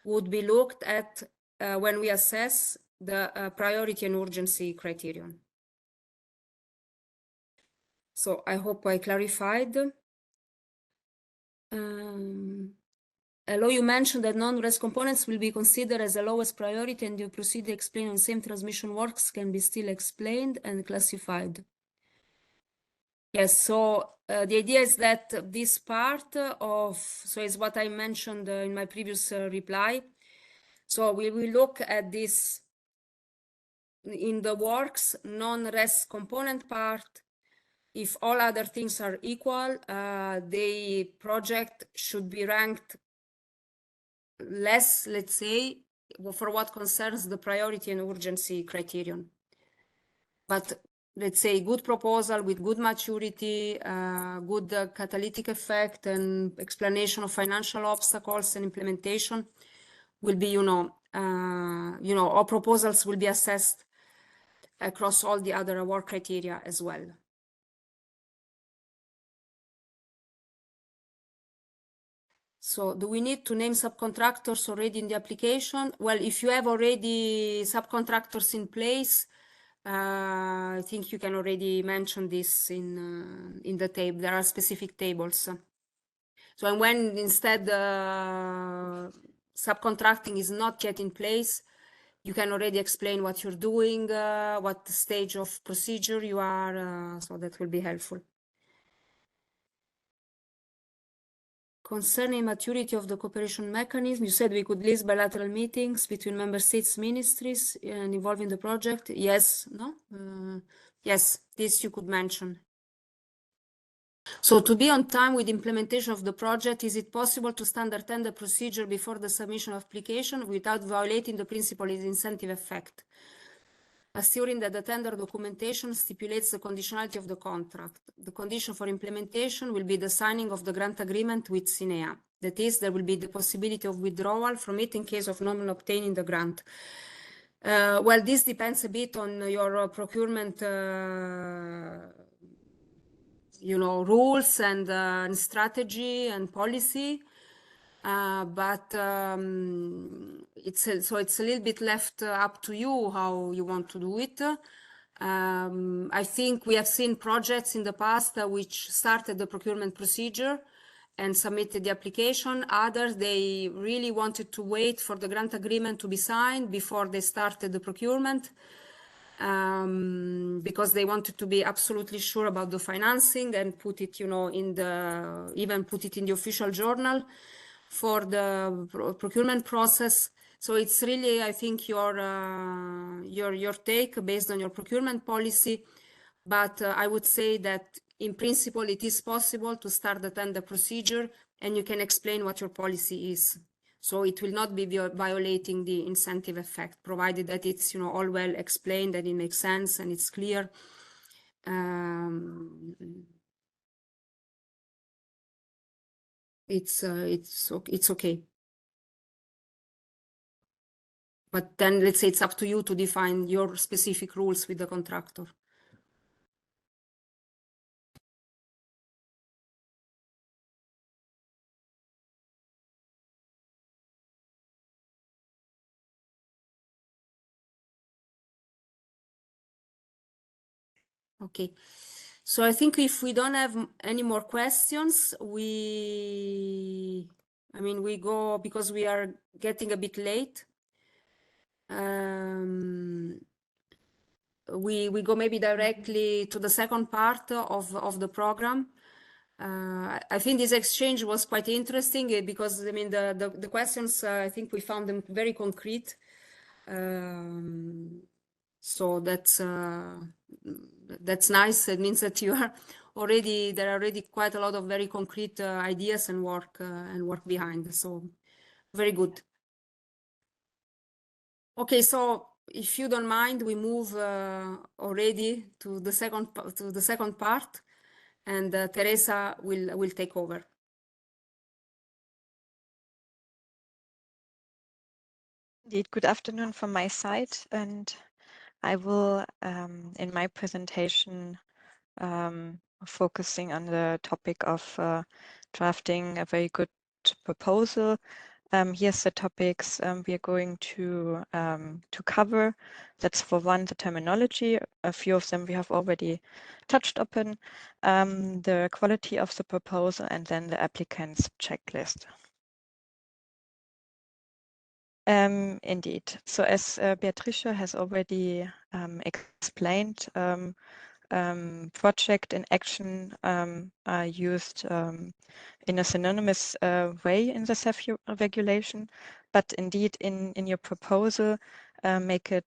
would be looked at when we assess the priority and urgency criterion. So I hope I clarified. Although you mentioned that non-RES components will be considered as the lowest priority, and you proceed to explain on same transmission works can be still explained and classified. Yes, so the idea is that this part of, so is what I mentioned in my previous reply. So we will look at this in the works non-res component part. If all other things are equal, the project should be ranked less, let's say, for what concerns the priority and urgency criterion. But let's say good proposal with good maturity, good catalytic effect and explanation of financial obstacles and implementation will be, all proposals will be assessed across all the other award criteria as well. So do we need to name subcontractors already in the application? Well, if you have already subcontractors in place, I think you can already mention this in the table. There are specific tables. So and when instead subcontracting is not yet in place, you can already explain what you're doing, what stage of procedure you are, so that will be helpful. Concerning maturity of the cooperation mechanism, you said we could list bilateral meetings between member states ministries and involving the project. Yes, no? Yes, this you could mention. So to be on time with implementation of the project, is it possible to standard tender procedure before the submission of application without violating the principle of incentive effect? Assuring that the tender documentation stipulates the conditionality of the contract. The condition for implementation will be the signing of the grant agreement with CINEA. That is, there will be the possibility of withdrawal from it in case of not obtaining the grant. Well, this depends a bit on your procurement, rules and strategy and policy. But it's a little bit left up to you how you want to do it. I think we have seen projects in the past which started the procurement procedure and submitted the application. Others, they really wanted to wait for the grant agreement to be signed before they started the procurement. Because they wanted to be absolutely sure about the financing and put it, even put it in the official journal for the procurement process. So it's really, I think, your take based on your procurement policy. But I would say that in principle, it is possible to start the tender procedure and you can explain what your policy is. So it will not be violating the incentive effect, provided that it's all well explained and it makes sense and it's clear. It's okay. But then let's say it's up to you to define your specific rules with the contractor. Okay, so I think if we don't have any more questions, we go, because we are getting a bit late. We go maybe directly to the second part of the program. I think this exchange was quite interesting because the questions, I think we found them very concrete. So that's nice. It means that there are already quite a lot of very concrete ideas and work behind. So very good. Okay, so if you don't mind, we move already to the second part, and Teresa will take over. Indeed, good afternoon from my side, and I will, in my presentation, focusing on the topic of drafting a very good proposal. Here's the topics we are going to cover. That's for one, the terminology. A few of them we have already touched upon, the quality of the proposal, and then the applicant's checklist. Indeed. So as Beatrice has already explained, project and action are used in a synonymous way in the CEF regulation, but indeed in your proposal, make it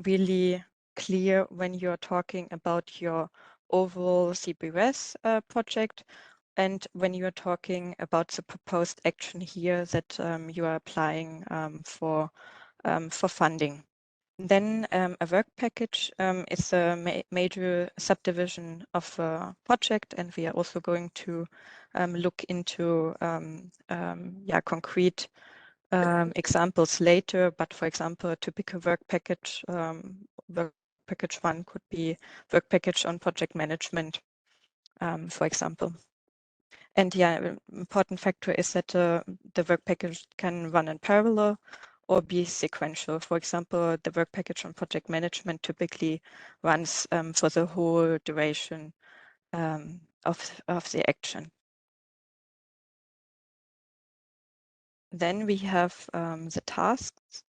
really clear when you're talking about your overall CBRS project and when you are talking about the proposed action here that you are applying for funding. Then a work package is a major subdivision of a project, and we are also going to look into concrete examples later. But for example, a typical work package 1 could be work package on project management, for example. And an important factor is that the work package can run in parallel or be sequential. For example, the work package on project management typically runs for the whole duration of the action. Then we have the tasks.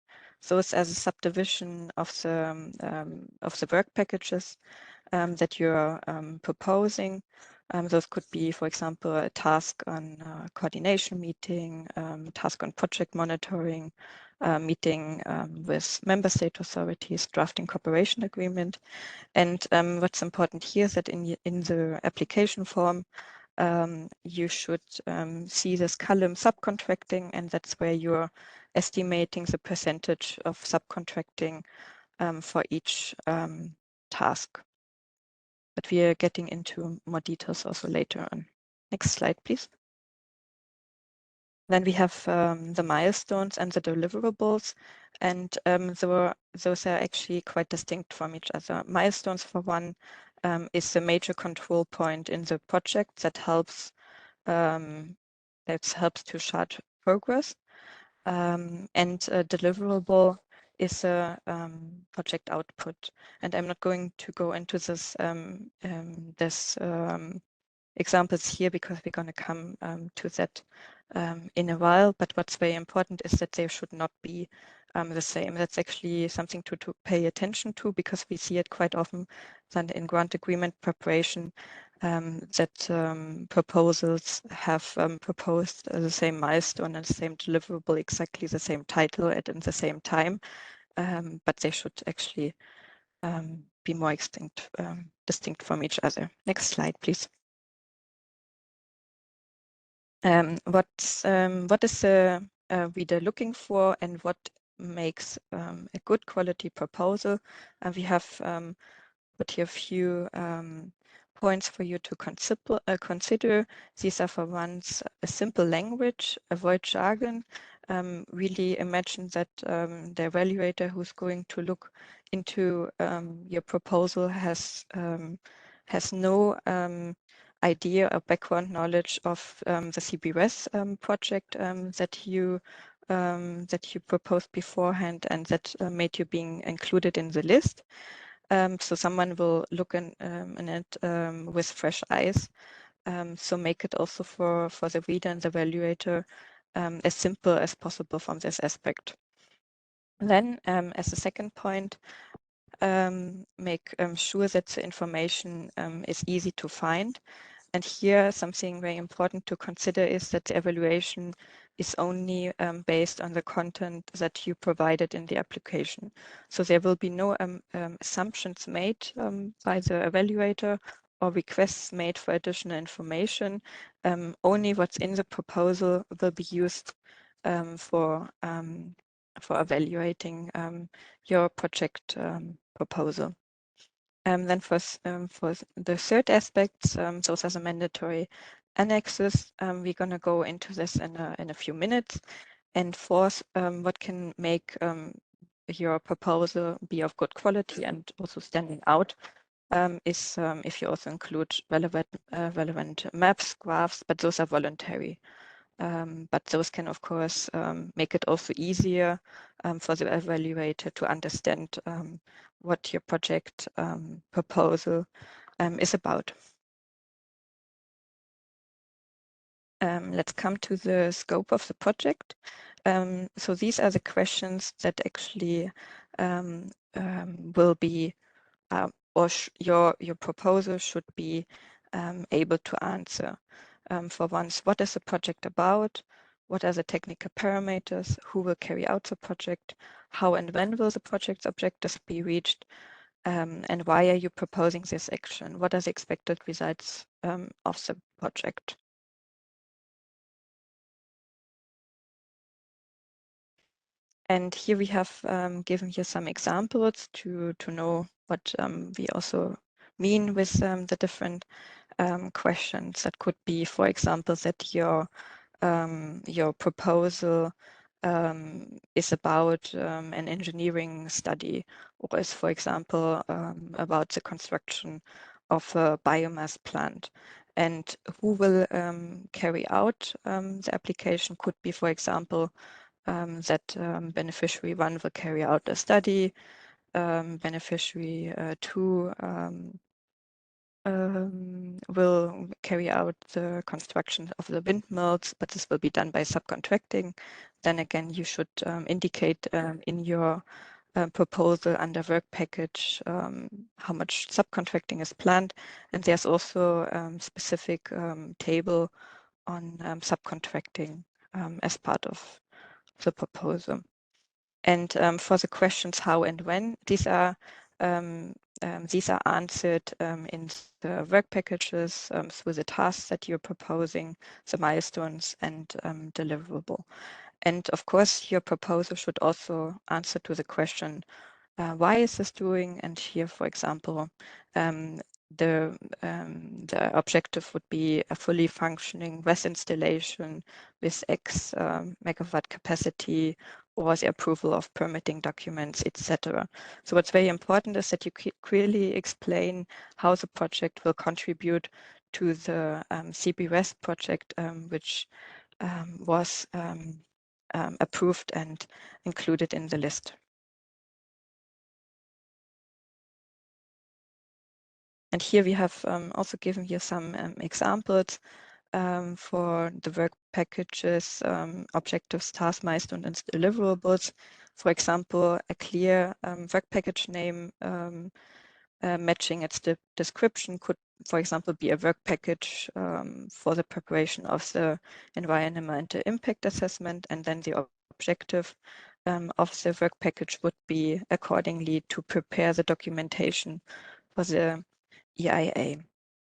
Those as a subdivision of the work packages that you're proposing. Those could be, for example, a task on coordination meeting, task on project monitoring, meeting with member state authorities, drafting cooperation agreement. And what's important here is that in the application form, you should see this column subcontracting, and that's where you're estimating the percentage of subcontracting for each task. But we are getting into more details also later on. Next slide, please. Then we have the milestones and the deliverables, and those are actually quite distinct from each other. Milestones, for one, is a major control point in the project that helps to chart progress, and a deliverable is a project output. And I'm not going to go into this examples here because we're going to come to that in a while. But what's very important is that they should not be the same. That's actually something to pay attention to, because we see it quite often that in grant agreement preparation that proposals have proposed the same milestone and the same deliverable, exactly the same title at the same time, but they should actually be more distinct from each other. Next slide, please. What is the reader looking for, and what makes a good quality proposal? We have put here a few points for you to consider. These are, for once, a simple language, avoid jargon, really imagine that the evaluator who's going to look into your proposal has no idea or background knowledge of the CBRS project that you proposed beforehand and that made you being included in the list. So someone will look in it with fresh eyes. So make it also for the reader and the evaluator as simple as possible from this aspect. Then, as a second point, make sure that the information is easy to find. And here, something very important to consider is that the evaluation is only based on the content that you provided in the application. So there will be no assumptions made by the evaluator or requests made for additional information. Only what's in the proposal will be used for evaluating your project proposal. Then for the third aspect, those are the mandatory annexes. We're going to go into this in a few minutes. And fourth, what can make your proposal be of good quality and also standing out is if you also include relevant maps, graphs, but those are voluntary. But those can, of course, make it also easier for the evaluator to understand what your project proposal is about. Let's come to the scope of the project. So these are the questions that actually will be or your proposal should be able to answer. For once, what is the project about? What are the technical parameters? Who will carry out the project? How and when will the project's objectives be reached? And why are you proposing this action? What are the expected results of the project? And here we have given you some examples to know what we also mean with the different questions. That could be, for example, that your proposal is about an engineering study, or is, for example, about the construction of a biomass plant. And who will carry out the application could be, for example, that beneficiary 1 will carry out a study, beneficiary 2 will carry out the construction of the windmills, but this will be done by subcontracting. Then again, you should indicate in your proposal under work package how much subcontracting is planned. And there's also a specific table on subcontracting as part of the proposal. And for the questions how and when, these are answered in the work packages through the tasks that you're proposing, the milestones, and deliverable. And of course, your proposal should also answer to the question, why is this doing? And here, for example, the objective would be a fully functioning WES installation with X megawatt capacity, or the approval of permitting documents, etc. So what's very important is that you clearly explain how the project will contribute to the CBWES project, which was approved and included in the list. And here we have also given you some examples for the work packages, objectives, task milestones, and deliverables. For example, a clear work package name matching its description could, for example, be a work package for the preparation of the environmental impact assessment, and then the objective of the work package would be accordingly to prepare the documentation for the EIA.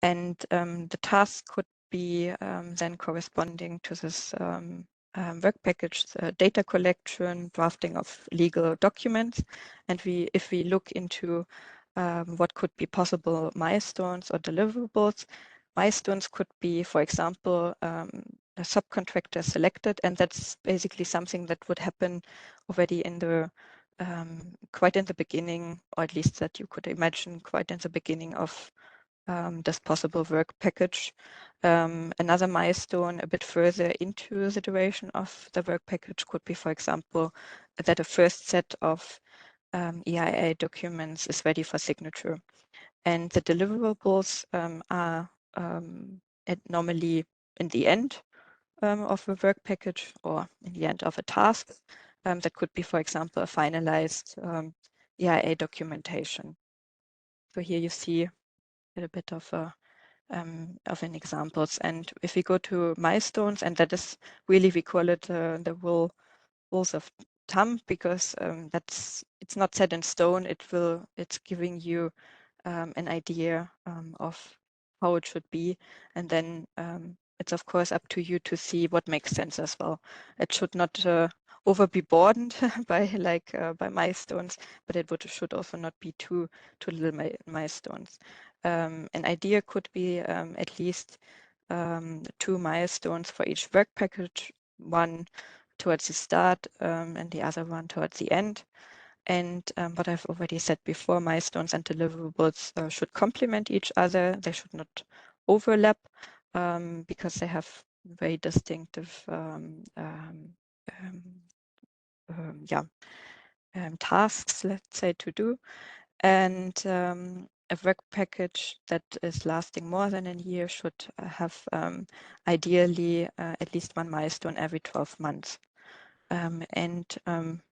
And the task could be then corresponding to this work package, data collection, drafting of legal documents. And if we look into what could be possible milestones or deliverables, milestones could be, for example, a subcontractor selected, and that's basically something that would happen already in the quite in the beginning, or at least that you could imagine quite in the beginning of this possible work package. Another milestone a bit further into the duration of the work package could be, for example, that a first set of EIA documents is ready for signature. And the deliverables are normally in the end of a work package, or in the end of a task. That could be, for example, a finalized EIA documentation. So here you see a bit of an examples. And if we go to milestones, and that is really, we call it the rules of thumb, because it's not set in stone. It's giving you an idea of how it should be, and then it's of course up to you to see what makes sense as well. It should not over be burdened by milestones, but should also not be too little milestones. An idea could be at least 2 milestones for each work package, one towards the start and the other one towards the end. And what I've already said before, milestones and deliverables should complement each other. They should not overlap because they have very distinctive tasks, let's say, to do. And a work package that is lasting more than a year should have ideally at least 1 milestone every 12 months. And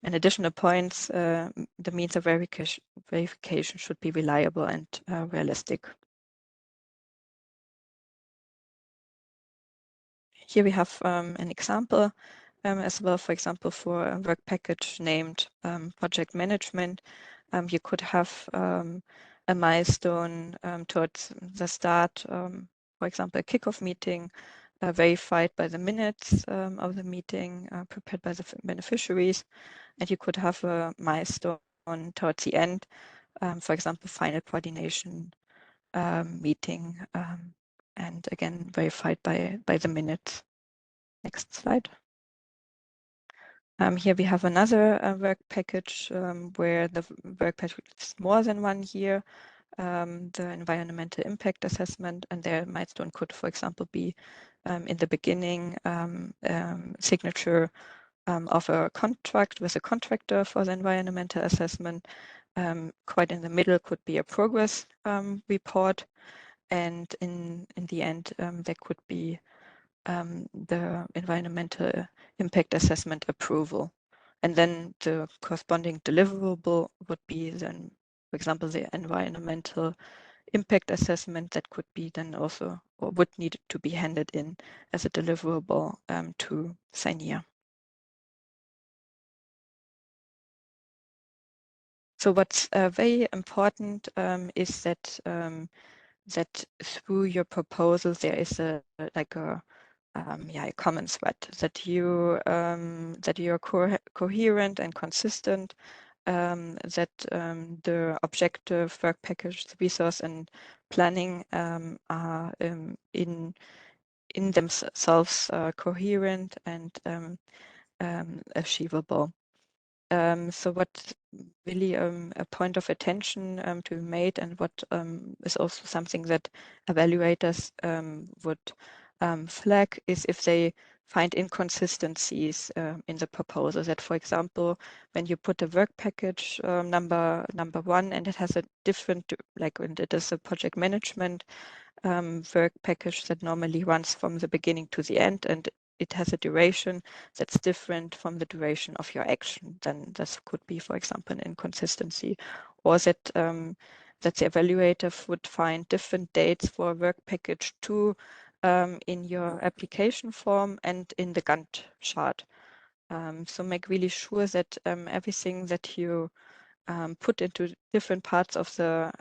additional points, the means of verification should be reliable and realistic. Here we have an example as well, for example, for a work package named project management. You could have a milestone towards the start, for example, a kickoff meeting verified by the minutes of the meeting prepared by the beneficiaries. And you could have a milestone towards the end, for example, final coordination meeting, and again, verified by the minutes. Next slide. Here we have another work package where the work package is more than 1 year. The environmental impact assessment, and their milestone could, for example, be in the beginning signature of a contract with a contractor for the environmental assessment. Quite in the middle could be a progress report, and in the end there could be the environmental impact assessment approval. And then the corresponding deliverable would be then, for example, the environmental impact assessment that could be then also, or would need to be handed in as a deliverable to CINEA. So what's very important is that that through your proposal there is a common thread, that you are coherent and consistent, that the objective work package, resource and planning are in themselves coherent and achievable. So what really a point of attention to be made, and what is also something that evaluators would flag, is if they find inconsistencies in the proposal. That, for example, when you put a work package number 1 and it has a different, like when it is a project management work package that normally runs from the beginning to the end, and it has a duration that's different from the duration of your action, then this could be, for example, an inconsistency. Or that that the evaluator would find different dates for work package 2 in your application form and in the Gantt chart. So make really sure that everything that you put into different parts of the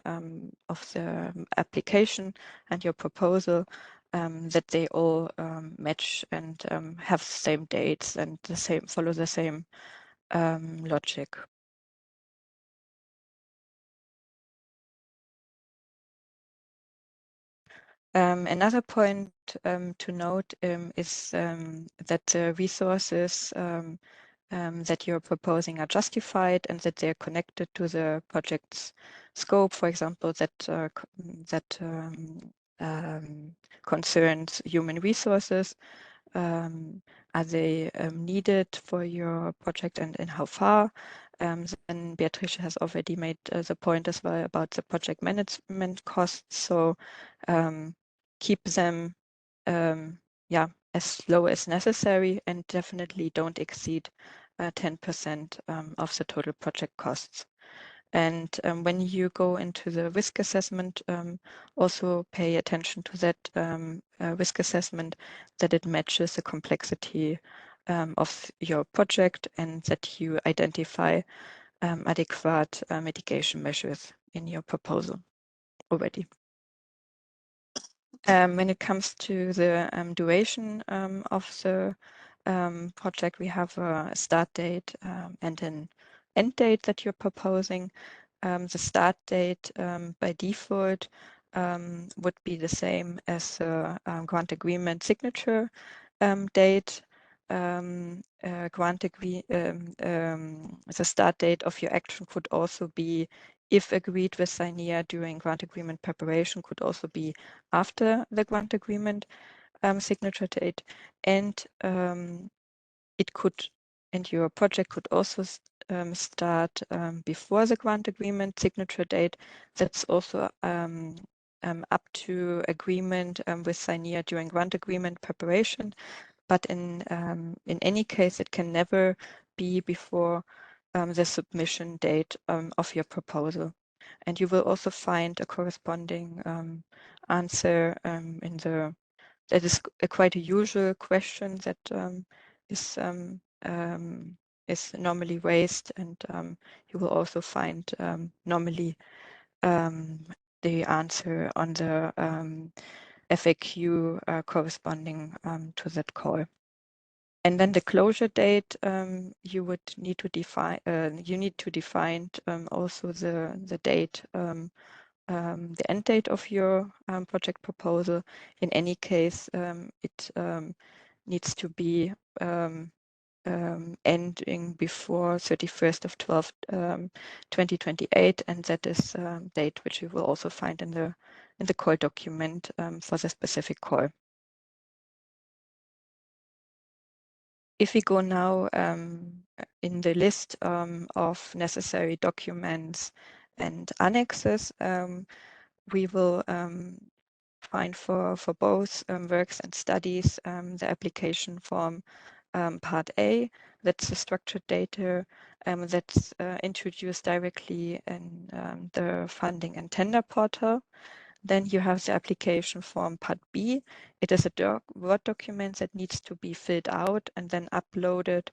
application and your proposal, that they all match and have the same dates and follow the same logic. Another point to note is that the resources that you're proposing are justified and that they're connected to the project's scope. For example, that concerns human resources. Are they needed for your project, and how far? Then Beatrice has already made the point as well about the project management costs. So keep them as low as necessary, and definitely don't exceed 10% of the total project costs. And when you go into the risk assessment, also pay attention to that risk assessment, that it matches the complexity of your project, and that you identify adequate mitigation measures in your proposal already. When it comes to the duration of the project, we have a start date and an end date that you're proposing. The start date by default would be the same as the grant agreement signature date. The start date of your action could also be, if agreed with CINEA during grant agreement preparation, could also be after the grant agreement signature date, and your project could also start before the grant agreement signature date. That's also up to agreement with CINEA during grant agreement preparation. but in any case, it can never be before the submission date of your proposal. And you will also find a corresponding answer in the, that is quite a usual question that is normally raised, and you will also find normally the answer on the FAQ corresponding to that call. And then the closure date, you would need to define. You need to define also the date, the end date of your project proposal. In any case, it needs to be ending before 31st of 12, 2028, and that is date which you will also find in the call document for the specific call. If we go now in the list of necessary documents and annexes, we will find for both works and studies the application form Part A. That's the structured data that's introduced directly in the funding and tender portal. Then you have the application form Part B. It is a Word document that needs to be filled out and then uploaded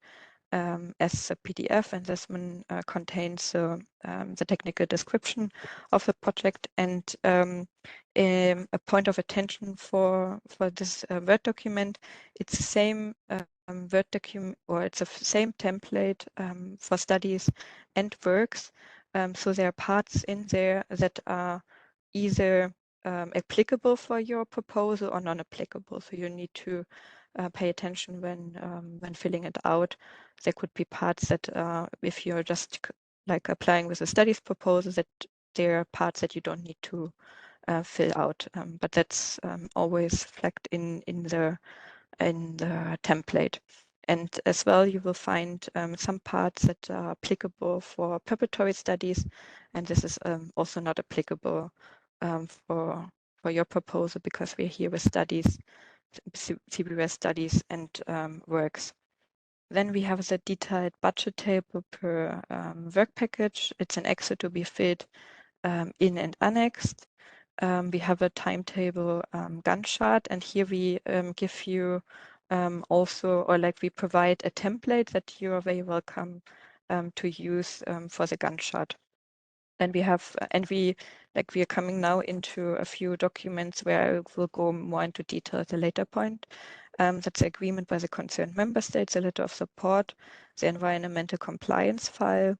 as a PDF, and this one contains the technical description of the project. And a point of attention for this Word document, it's the same Word document, or it's the same template for studies and works. So there are parts in there that are either applicable for your proposal or non-applicable. So you need to pay attention when filling it out. There could be parts that if you're just like applying with a studies proposal, that there are parts that you don't need to fill out. But that's always flagged in the template. And as well, you will find some parts that are applicable for preparatory studies, and this is also not applicable for your proposal, because we're here with studies, CBRS studies and works. Then we have the detailed budget table per work package. It's an Excel to be filled in and annexed. We have a timetable Gantt chart, and here we give you also, or like we provide a template that you are very welcome to use for the Gantt chart. Then we have, and we are coming now into a few documents where I will go more into detail at a later point. That's the agreement by the concerned member states, the letter of support, the environmental compliance file,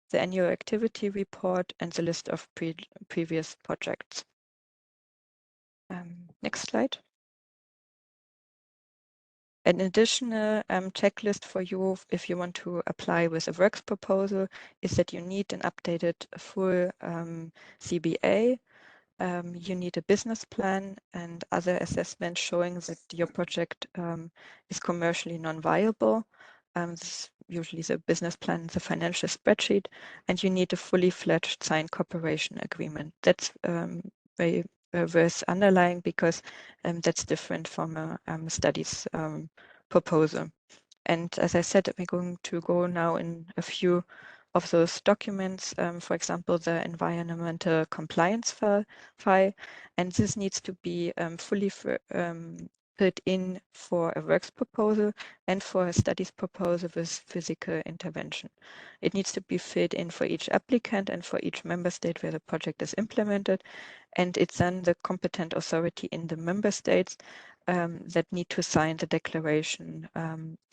the annual activity report, and the list of previous projects. Next slide. An additional checklist for you if you want to apply with a works proposal is that you need an updated full CBA. You need a business plan and other assessments showing that your project is commercially non-viable. This is usually the business plan, the financial spreadsheet, and you need a fully fledged signed cooperation agreement. That's very worth underlying, because that's different from a studies proposal. And as I said, we're going to go now in a few of those documents, for example, the environmental compliance file, and this needs to be fully filled in for a works proposal and for a studies proposal with physical intervention. It needs to be filled in for each applicant and for each member state where the project is implemented, and it's then the competent authority in the member states that need to sign the declaration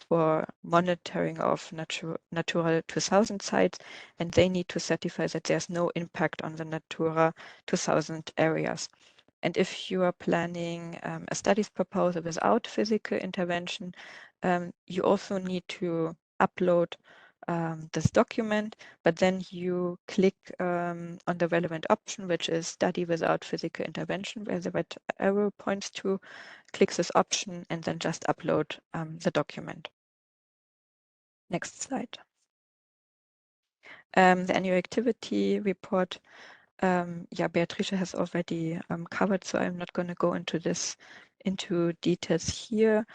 for monitoring of Natura 2000 sites, and they need to certify that there's no impact on the Natura 2000 areas. And if you are planning a studies proposal without physical intervention, you also need to upload this document, but then you click on the relevant option, which is study without physical intervention, where the red arrow points to. Click this option and then just upload the document. Next slide. The annual activity report, Beatrice has already covered, so I'm not going to go into details here.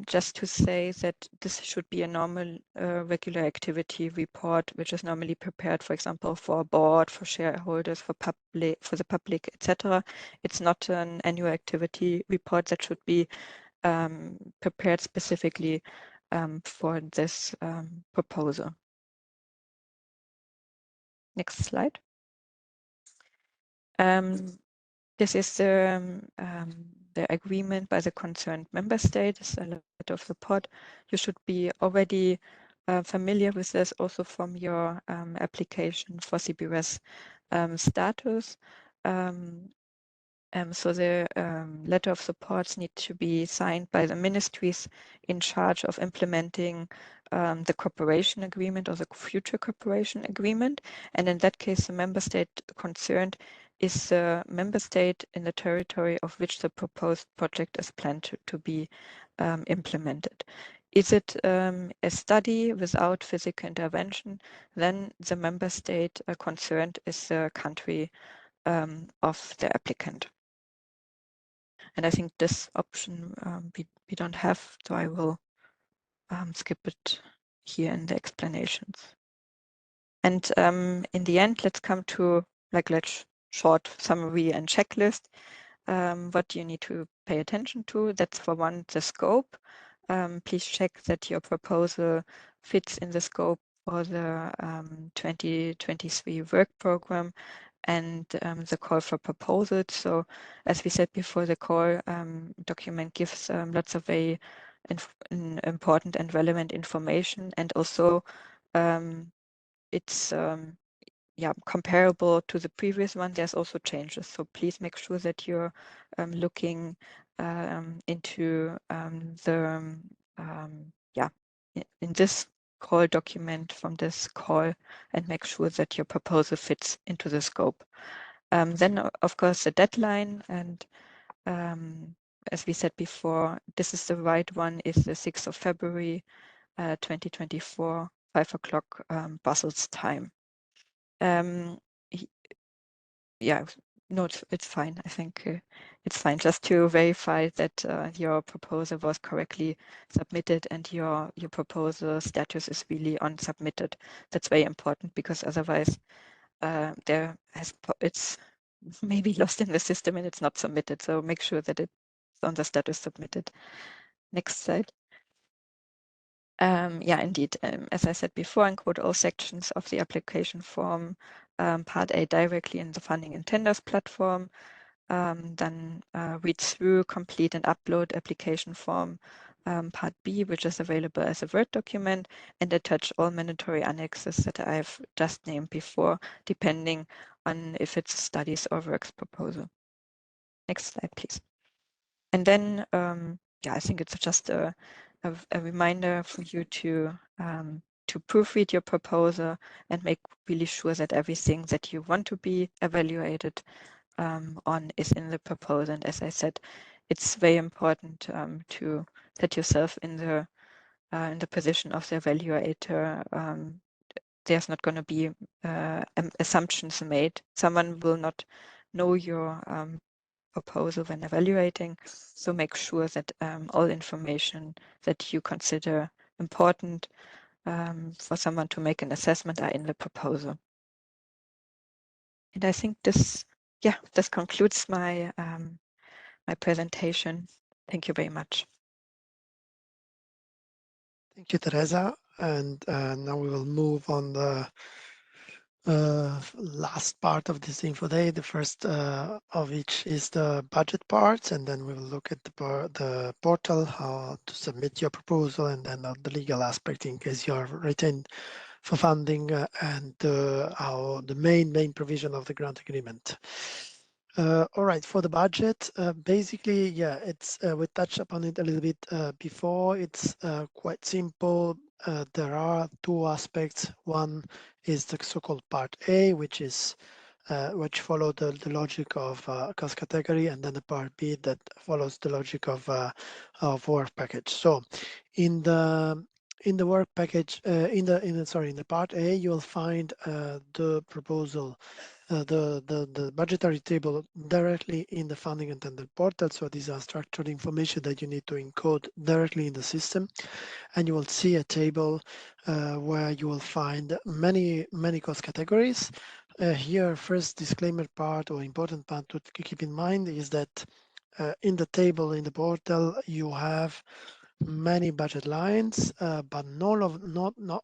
just to say that this should be a normal regular activity report, which is normally prepared, for example, for a board, for shareholders, for the public, etc. It's not an annual activity report that should be prepared specifically for this proposal. Next slide. This is the agreement by the concerned member state. It's a letter of support. You should be already familiar with this also from your application for CBRS status. So the letter of supports need to be signed by the ministries in charge of implementing the cooperation agreement or the future cooperation agreement. And in that case, the member state concerned is the member state in the territory of which the proposed project is planned to be implemented. Is it a study without physical intervention? Then the member state concerned is the country of the applicant. And I think this option we don't have, so I will skip it here in the explanations. And in the end, let's come to let's short summary and checklist. What do you need to pay attention to? That's for one, the scope. Please check that your proposal fits in the scope for the 2023 work program and the call for proposals. So as we said before, the call document gives lots of very important and relevant information, and also it's comparable to the previous one. There's also changes, so please make sure that you're looking into in this call document from this call, and make sure that your proposal fits into the scope. Then of course the deadline, and as we said before, this is the right one, is the 6th of February 2024, 5 o'clock Brussels time. No, it's fine. I think it's fine, just to verify that your proposal was correctly submitted and your proposal status is really on submitted. That's very important, because otherwise it's maybe lost in the system and it's not submitted. So make sure that it's on the status submitted. Next slide. Indeed, as I said before, include all sections of the application form, Part A directly in the funding and tenders platform. Then read through, complete and upload application form Part B, which is available as a Word document, and attach all mandatory annexes that I've just named before, depending on if it's studies or works proposal. Next slide, please. And then, I think it's just a reminder for you to proofread your proposal and make really sure that everything that you want to be evaluated on is in the proposal. And as I said, it's very important to set yourself in the position of the evaluator. There's not going to be assumptions made. Someone will not know your proposal when evaluating. So make sure that all information that you consider important for someone to make an assessment are in the proposal. And I think this concludes my my presentation. Thank you very much. Thank you, Teresa. And now we will move on the last part of this info day. The first of which is the budget part, and then we will look at the portal, how to submit your proposal, and then the legal aspect in case you are retained for funding, and how the main provision of the grant agreement. All right, for the budget, basically, it's we touched upon it a little bit before. It's quite simple. There are two aspects. One is the so-called Part A, which is which follow the logic of cost category, and then the Part B that follows the logic of work package. So, in the work package, in the Part A, you'll find the proposal the budgetary table directly in the funding and tender portal. So these are structured information that you need to encode directly in the system, and you will see a table where you will find many cost categories. Here, first disclaimer part or important part to keep in mind is that in the table in the portal you have many budget lines, but not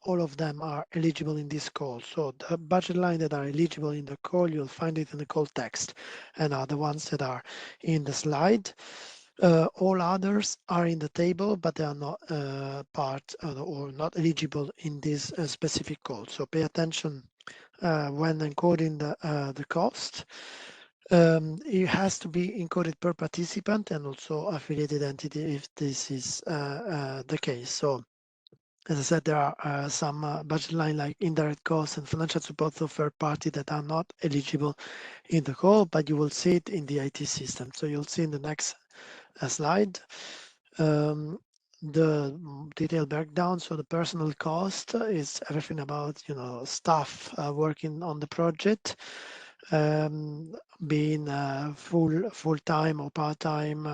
all of them are eligible in this call. So the budget line that are eligible in the call, you'll find it in the call text, and are the ones that are in the slide. All others are in the table, but they are not part or not eligible in this specific call. So pay attention when encoding the cost. It has to be encoded per participant and also affiliated entity if this is the case. So as I said, there are some budget line like indirect costs and financial support of third party that are not eligible in the call, but you will see it in the IT system. So you'll see in the next slide the detailed breakdown. So the personal cost is everything about staff working on the project, being full-time or part-time,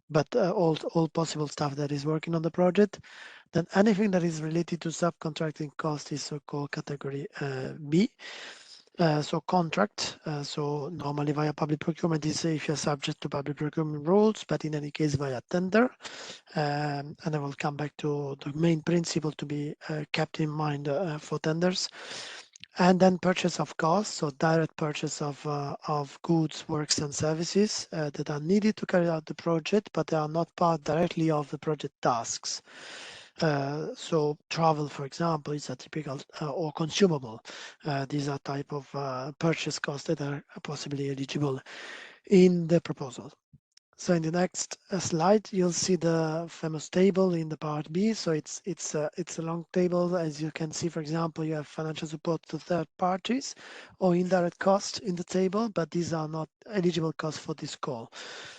but all possible staff that is working on the project. Then anything that is related to subcontracting cost is so-called category B. So contract, so normally via public procurement is if you're subject to public procurement rules, but in any case via tender. And I will come back to the main principle to be kept in mind for tenders. And then purchase of costs, so direct purchase of goods, works and services that are needed to carry out the project, but they are not part directly of the project tasks. So travel, for example, is a typical or consumable. These are type of purchase costs that are possibly eligible in the proposal. So in the next slide, you'll see the famous table in the part B. So it's a long table. As you can see, for example, you have financial support to third parties or indirect costs in the table, but these are not eligible costs for this call.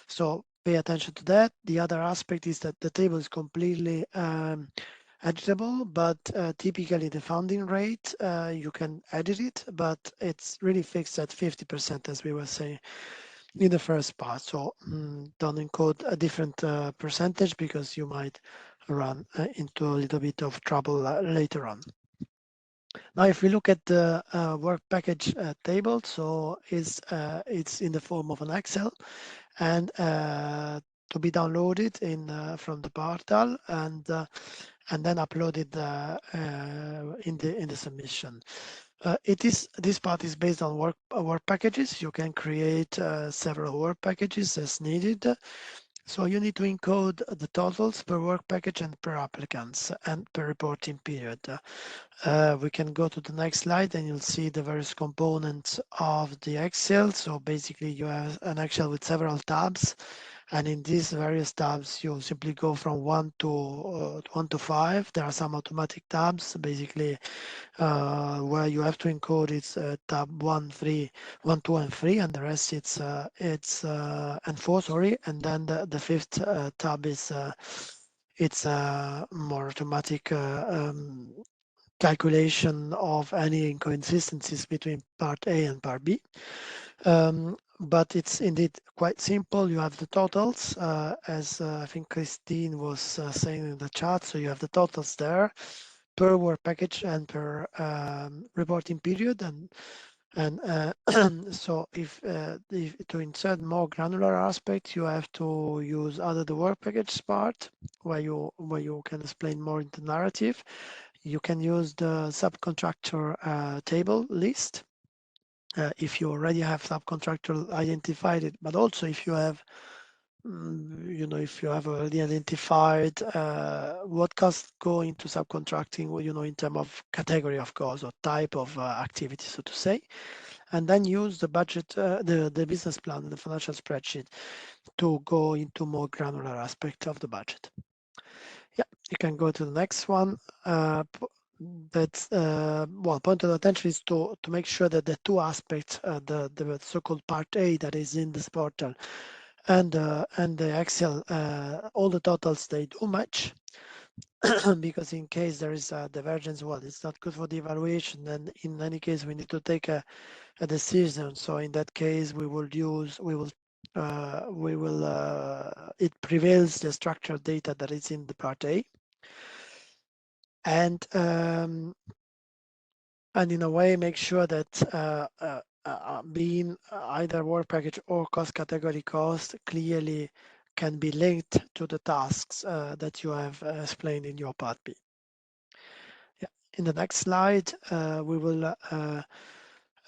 So pay attention to that. The other aspect is that the table is completely editable, but typically the funding rate, you can edit it, but it's really fixed at 50%, as we were saying in the first part. So don't encode a different percentage because you might run into a little bit of trouble later on. Now, if we look at the work package table, so it's in the form of an Excel and to be downloaded from the portal and then uploaded in the submission. This part is based on work packages. You can create several work packages as needed. So you need to encode the totals per work package and per applicants and per reporting period. We can go to the next slide and you'll see the various components of the Excel. So basically you have an Excel with several tabs, and in these various tabs you simply go from 1 to 5. There are some automatic tabs basically where you have to encode it's tab 1, 2 and 3, and the rest it's and 4, sorry, and then the fifth tab is it's a more automatic calculation of any inconsistencies between part A and part B. But it's indeed quite simple. You have the totals, as I think Christine was saying in the chat. So you have the totals there per work package and per reporting period. And so if to insert more granular aspects, you have to use either the work package part where you can explain more in the narrative. You can use the subcontractor table list if you already have subcontractor identified, but also if you have if you have already identified what costs go into subcontracting, in terms of category of cost or type of activity, so to say, and then use the budget, the business plan, the financial spreadsheet to go into more granular aspect of the budget. Yeah, you can go to the next one. That's point of attention is to make sure that the two aspects, the so-called part A that is in this portal and the Excel, all the totals, they do match. because in case there is a divergence, well, it's not good for the evaluation, and in any case we need to take a decision. So in that case it prevails the structured data that is in the part A, and in a way make sure that being either work package or cost category cost clearly can be linked to the tasks that you have explained in your part B. Yeah. In the next slide, we will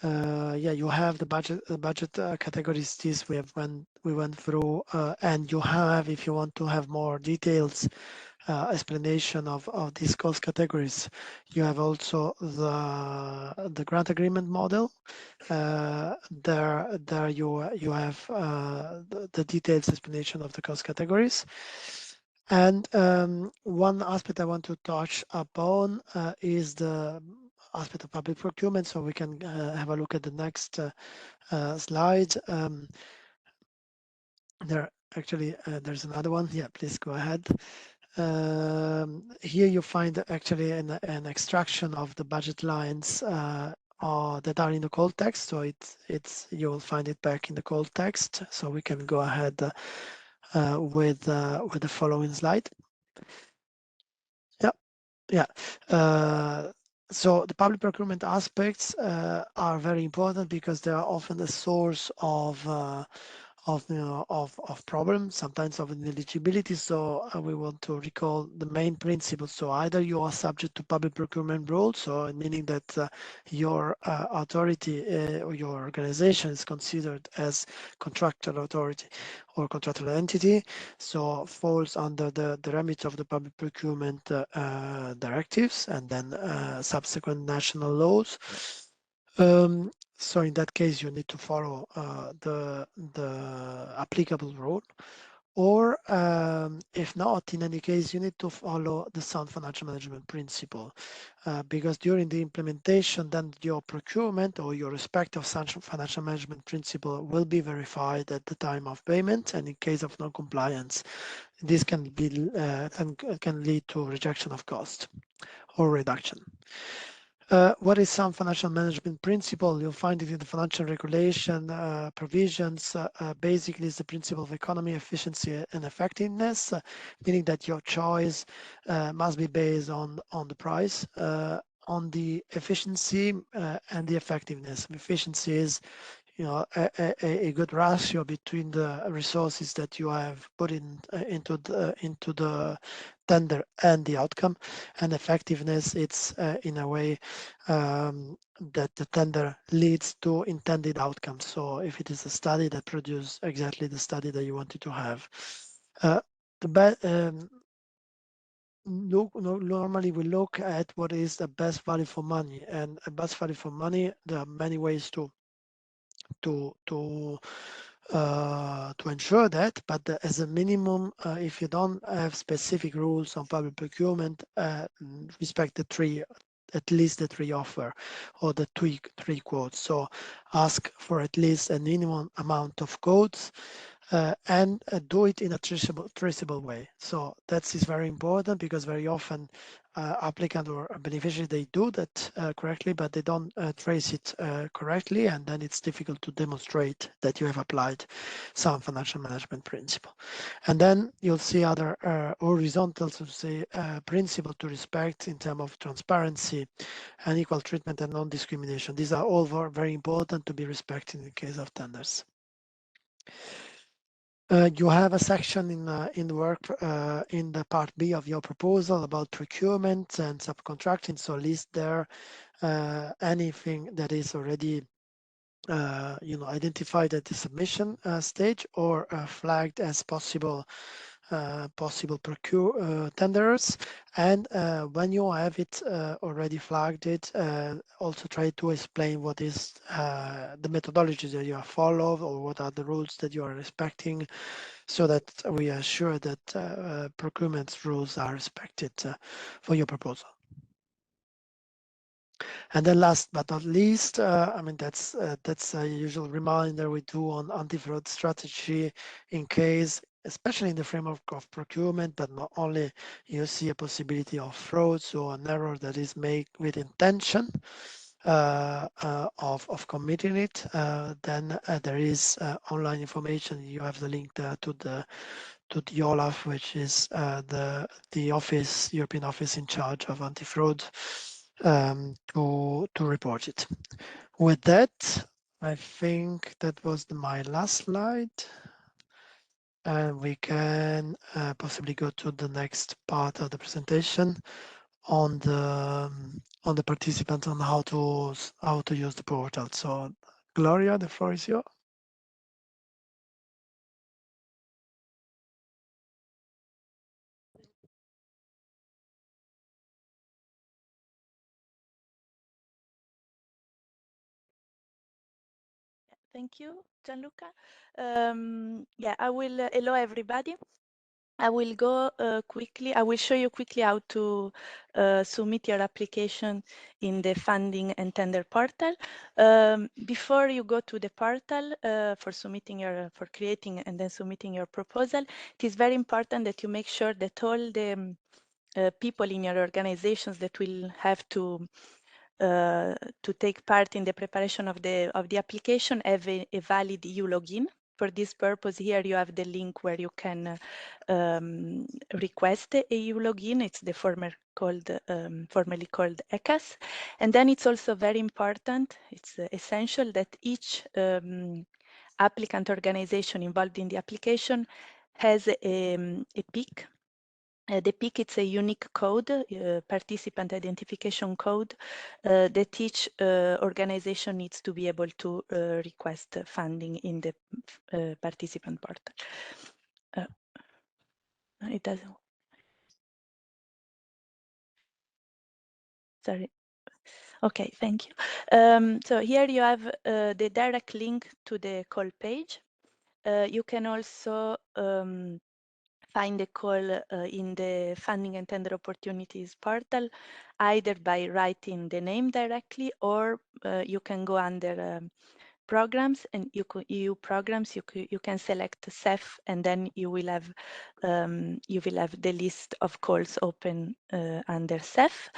you have the budget categories. This we went through, and you have, if you want to have more details explanation of these cost categories, you have also the grant agreement model. There you have the details explanation of the cost categories. And one aspect I want to touch upon is the aspect of public procurement. So we can have a look at the next slide. There's another one. Yeah, please go ahead. Here you find actually an extraction of the budget lines that are in the cold text. So you will find it back in the cold text. So we can go ahead with the following slide. Yeah. So the public procurement aspects are very important because they are often the source of problems, sometimes of ineligibility. So we want to recall the main principles. So either you are subject to public procurement rules, so meaning that your authority or your organization is considered as contractual authority or contractual entity, so falls under the remit of the public procurement directives and then subsequent national laws. So in that case, you need to follow the applicable rule, or if not, in any case, you need to follow the sound financial management principle, because during the implementation, then your procurement or your respective financial management principle will be verified at the time of payment, and in case of non-compliance, this can lead to rejection of cost or reduction. What is sound financial management principle? You'll find it in the financial regulation provisions. Basically, it's the principle of economy, efficiency, and effectiveness, meaning that your choice must be based on the price, on the efficiency, and the effectiveness. Efficiency is, a good ratio between the resources that you have put into the tender and the outcome, and effectiveness, it's in a way that the tender leads to intended outcomes. So if it is a study that produces exactly the study that you wanted to have, normally we look at what is the best value for money, and a best value for money, there are many ways to ensure that, but as a minimum, if you don't have specific rules on public procurement, respect at least the three offer or the three quotes. So ask for at least a minimum amount of quotes, and do it in a traceable way. So that is very important, because very often applicant or beneficiary, they do that correctly, but they don't trace it correctly, and then it's difficult to demonstrate that you have applied sound financial management principle. And then you'll see other horizontal, so say, principle to respect in terms of transparency and equal treatment and non-discrimination. These are all very important to be respected in the case of tenders. You have a section in the part B of your proposal about procurement and subcontracting. So list there anything that is already identified at the submission stage, or flagged as possible tenders. And when you have it already flagged also try to explain what is the methodologies that you have followed, or what are the rules that you are respecting, so that we are sure that procurement rules are respected for your proposal. And then last but not least, that's a usual reminder we do on anti-fraud strategy, in case especially in the framework of procurement, but not only, you see a possibility of fraud, so an error that is made with intention of committing it, then there is online information. You have the link there to the OLAF, which is the European office in charge of anti-fraud, to report it. With that, I think that was my last slide. And we can possibly go to the next part of the presentation on the participants, on how to use the portal. So Gloria, the floor is yours. Thank you, Gianluca. Yeah, I will, hello everybody. I will go quickly. I will show you quickly how to submit your application in the funding and tender portal. Before you go to the portal for creating and then submitting your proposal, it is very important that you make sure that all the people in your organizations that will have to take part in the preparation of the application have a valid EU login. For this purpose, here you have the link where you can request a EU login. It's the formerly called ECAS. And then it's also very important, it's essential that each applicant organization involved in the application has a PIC. The PIC, it's a unique code, participant identification code, that each organization needs to be able to request funding in the participant portal. It doesn't. Sorry. Okay, thank you. So here you have the direct link to the call page. You can also find the call in the funding and tender opportunities portal, either by writing the name directly, or you can go under programs and EU programs. You can select CEF, and then you will have the list of calls open under CEF.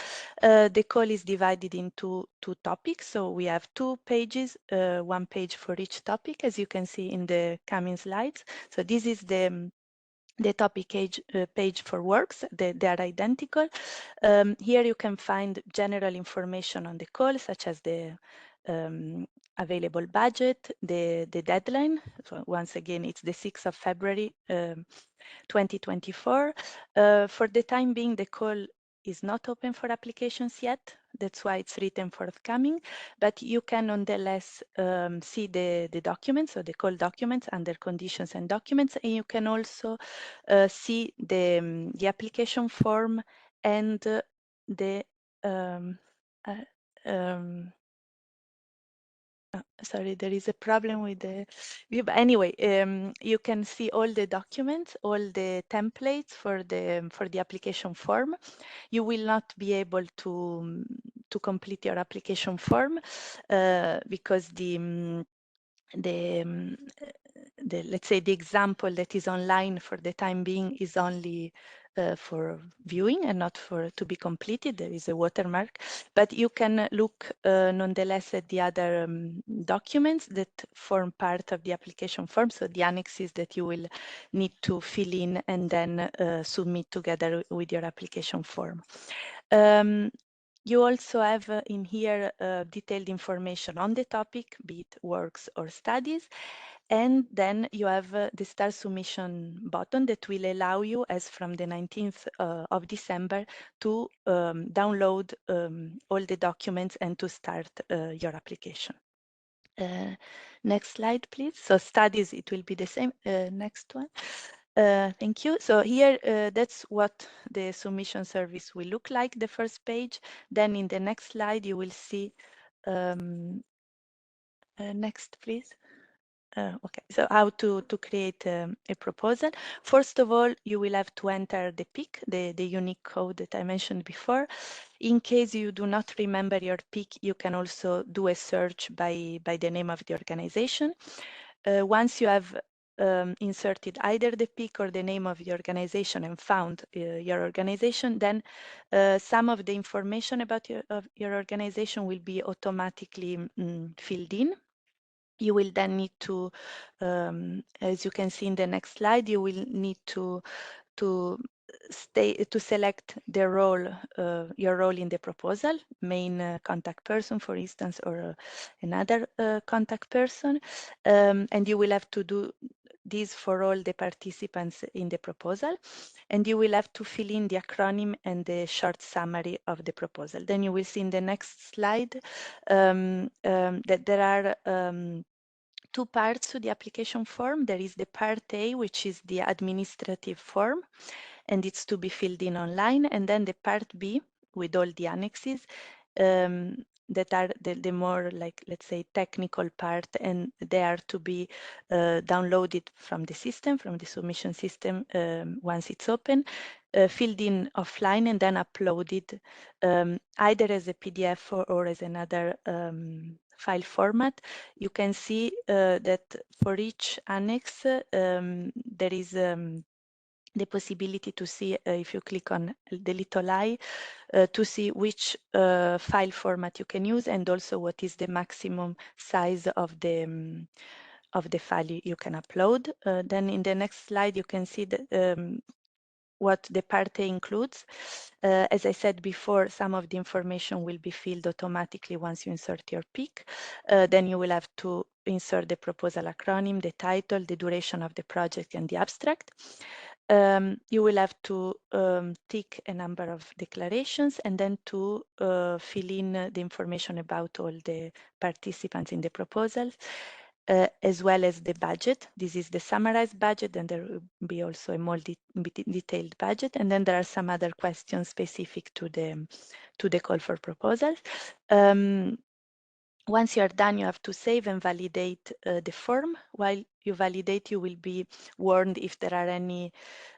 The call is divided into two topics, so we have 2 pages, 1 page for each topic, as you can see in the coming slides. So this is the topic page for works. They are identical. Here you can find general information on the call, such as the available budget, the deadline. So once again, it's the 6th of February 2024. For the time being, the call is not open for applications yet. That's why it's written forthcoming, but you can nonetheless see the documents, or the call documents, under conditions and documents, and you can also see the application form and the sorry, there is a problem with the view, but anyway, you can see all the documents, all the templates for the application form. You will not be able to complete your application form because let's say the example that is online for the time being is only for viewing and not to be completed. There is a watermark, but you can look nonetheless at the other documents that form part of the application form, so the annexes that you will need to fill in and then submit together with your application form. You also have in here detailed information on the topic, be it works or studies. And then you have the start submission button that will allow you, as from the 19th of December, to download all the documents and to start your application. Next slide, please. So studies, it will be the same. Next one. Thank you. So here, that's what the submission service will look like, the first page. Then in the next slide, you will see, next, please. Okay, so how to create a proposal. First of all, you will have to enter the PIC, the unique code that I mentioned before. In case you do not remember your PIC, you can also do a search by the name of the organization. Once you have inserted either the PIC or the name of your organization and found your organization, then some of the information about your organization will be automatically filled in. You will then need to, as you can see in the next slide, you will need to select the role, your role in the proposal, main contact person, for instance, or another contact person, and you will have to do this for all the participants in the proposal, and you will have to fill in the acronym and the short summary of the proposal. Then you will see in the next slide that there are two parts to the application form. There is the part A, which is the administrative form, and it's to be filled in online, and then the part B with all the annexes that are the more, like, let's say, technical part, and they are to be downloaded from the system, from the submission system once it's open, filled in offline, and then uploaded either as a PDF or as another file format. You can see that for each annex there is the possibility to see, if you click on the little eye, to see which file format you can use, and also what is the maximum size of the file you can upload. Then in the next slide, you can see that what the part A includes. As I said before, some of the information will be filled automatically once you insert your PIC. Then you will have to insert the proposal acronym, the title, the duration of the project, and the abstract. You will have to tick a number of declarations, and then to fill in the information about all the participants in the proposals, as well as the budget. This is the summarized budget, and there will be also a more detailed budget. And then there are some other questions specific to the call for proposals. Once you are done, you have to save and validate the form. While you validate, you will be warned if there are any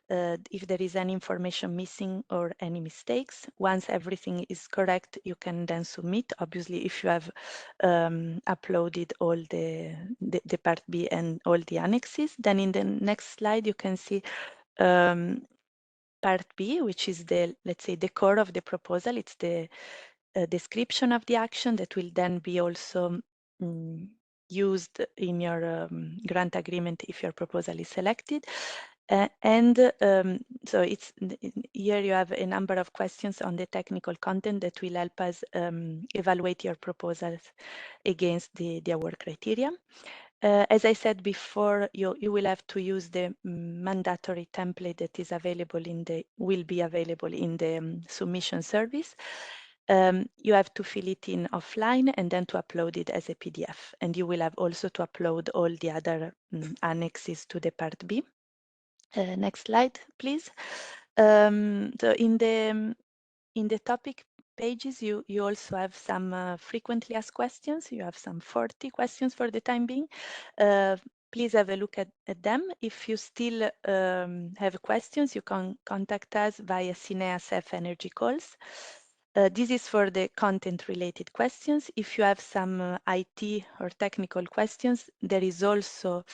if there is any information missing or any mistakes. Once everything is correct, you can then submit. Obviously, if you have uploaded all the part B and all the annexes. Then in the next slide, you can see part B, which is the, let's say, the core of the proposal. It's the description of the action that will then be also used in your grant agreement if your proposal is selected. So it's here you have a number of questions on the technical content that will help us evaluate your proposals against the award criteria. As I said before, you will have to use the mandatory template that is available will be available in the submission service. You have to fill it in offline and then to upload it as a PDF. And you will have also to upload all the other annexes to the part B. Next slide, please. So in the topic pages, you also have some frequently asked questions. You have some 40 questions for the time being. Please have a look at them. If you still have questions, you can contact us via CINEA CEF Energy calls. This is for the content-related questions. If you have some IT or technical questions, there is also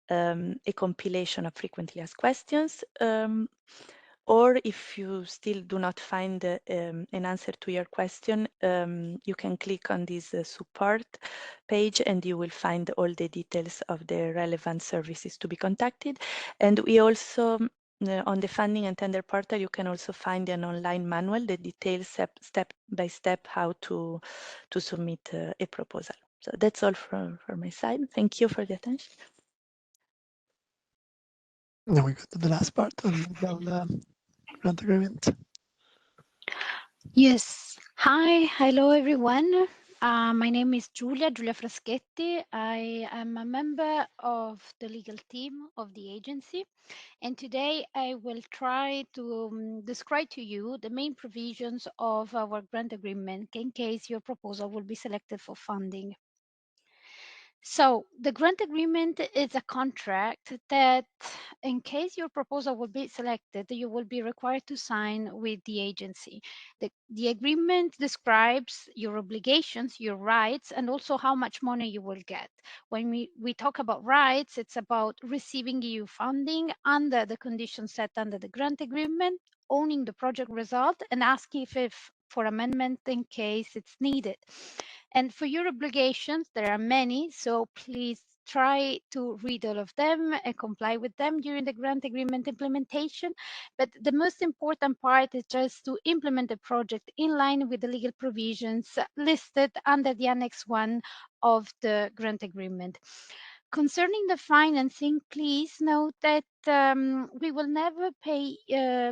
a compilation of frequently asked questions. Or if you still do not find an answer to your question, you can click on this support page and you will find all the details of the relevant services to be contacted. And we also, on the funding and tender portal, you can also find an online manual that details step by step how to submit a proposal. So that's all from my side. Thank you for the attention. Now we go to the last part on the grant agreement. Yes. Hi. Hello, everyone. My name is Giulia Fraschetti. I am a member of the legal team of the agency. And today I will try to describe to you the main provisions of our grant agreement in case your proposal will be selected for funding. So the grant agreement is a contract that, in case your proposal will be selected, you will be required to sign with the agency. The agreement describes your obligations, your rights, and also how much money you will get. When we talk about rights, it's about receiving EU funding under the conditions set under the grant agreement, owning the project result, and asking if for amendment in case it's needed. And for your obligations, there are many, so please try to read all of them and comply with them during the grant agreement implementation. But the most important part is just to implement the project in line with the legal provisions listed under the Annex 1 of the grant agreement. Concerning the financing, please note that we will never pay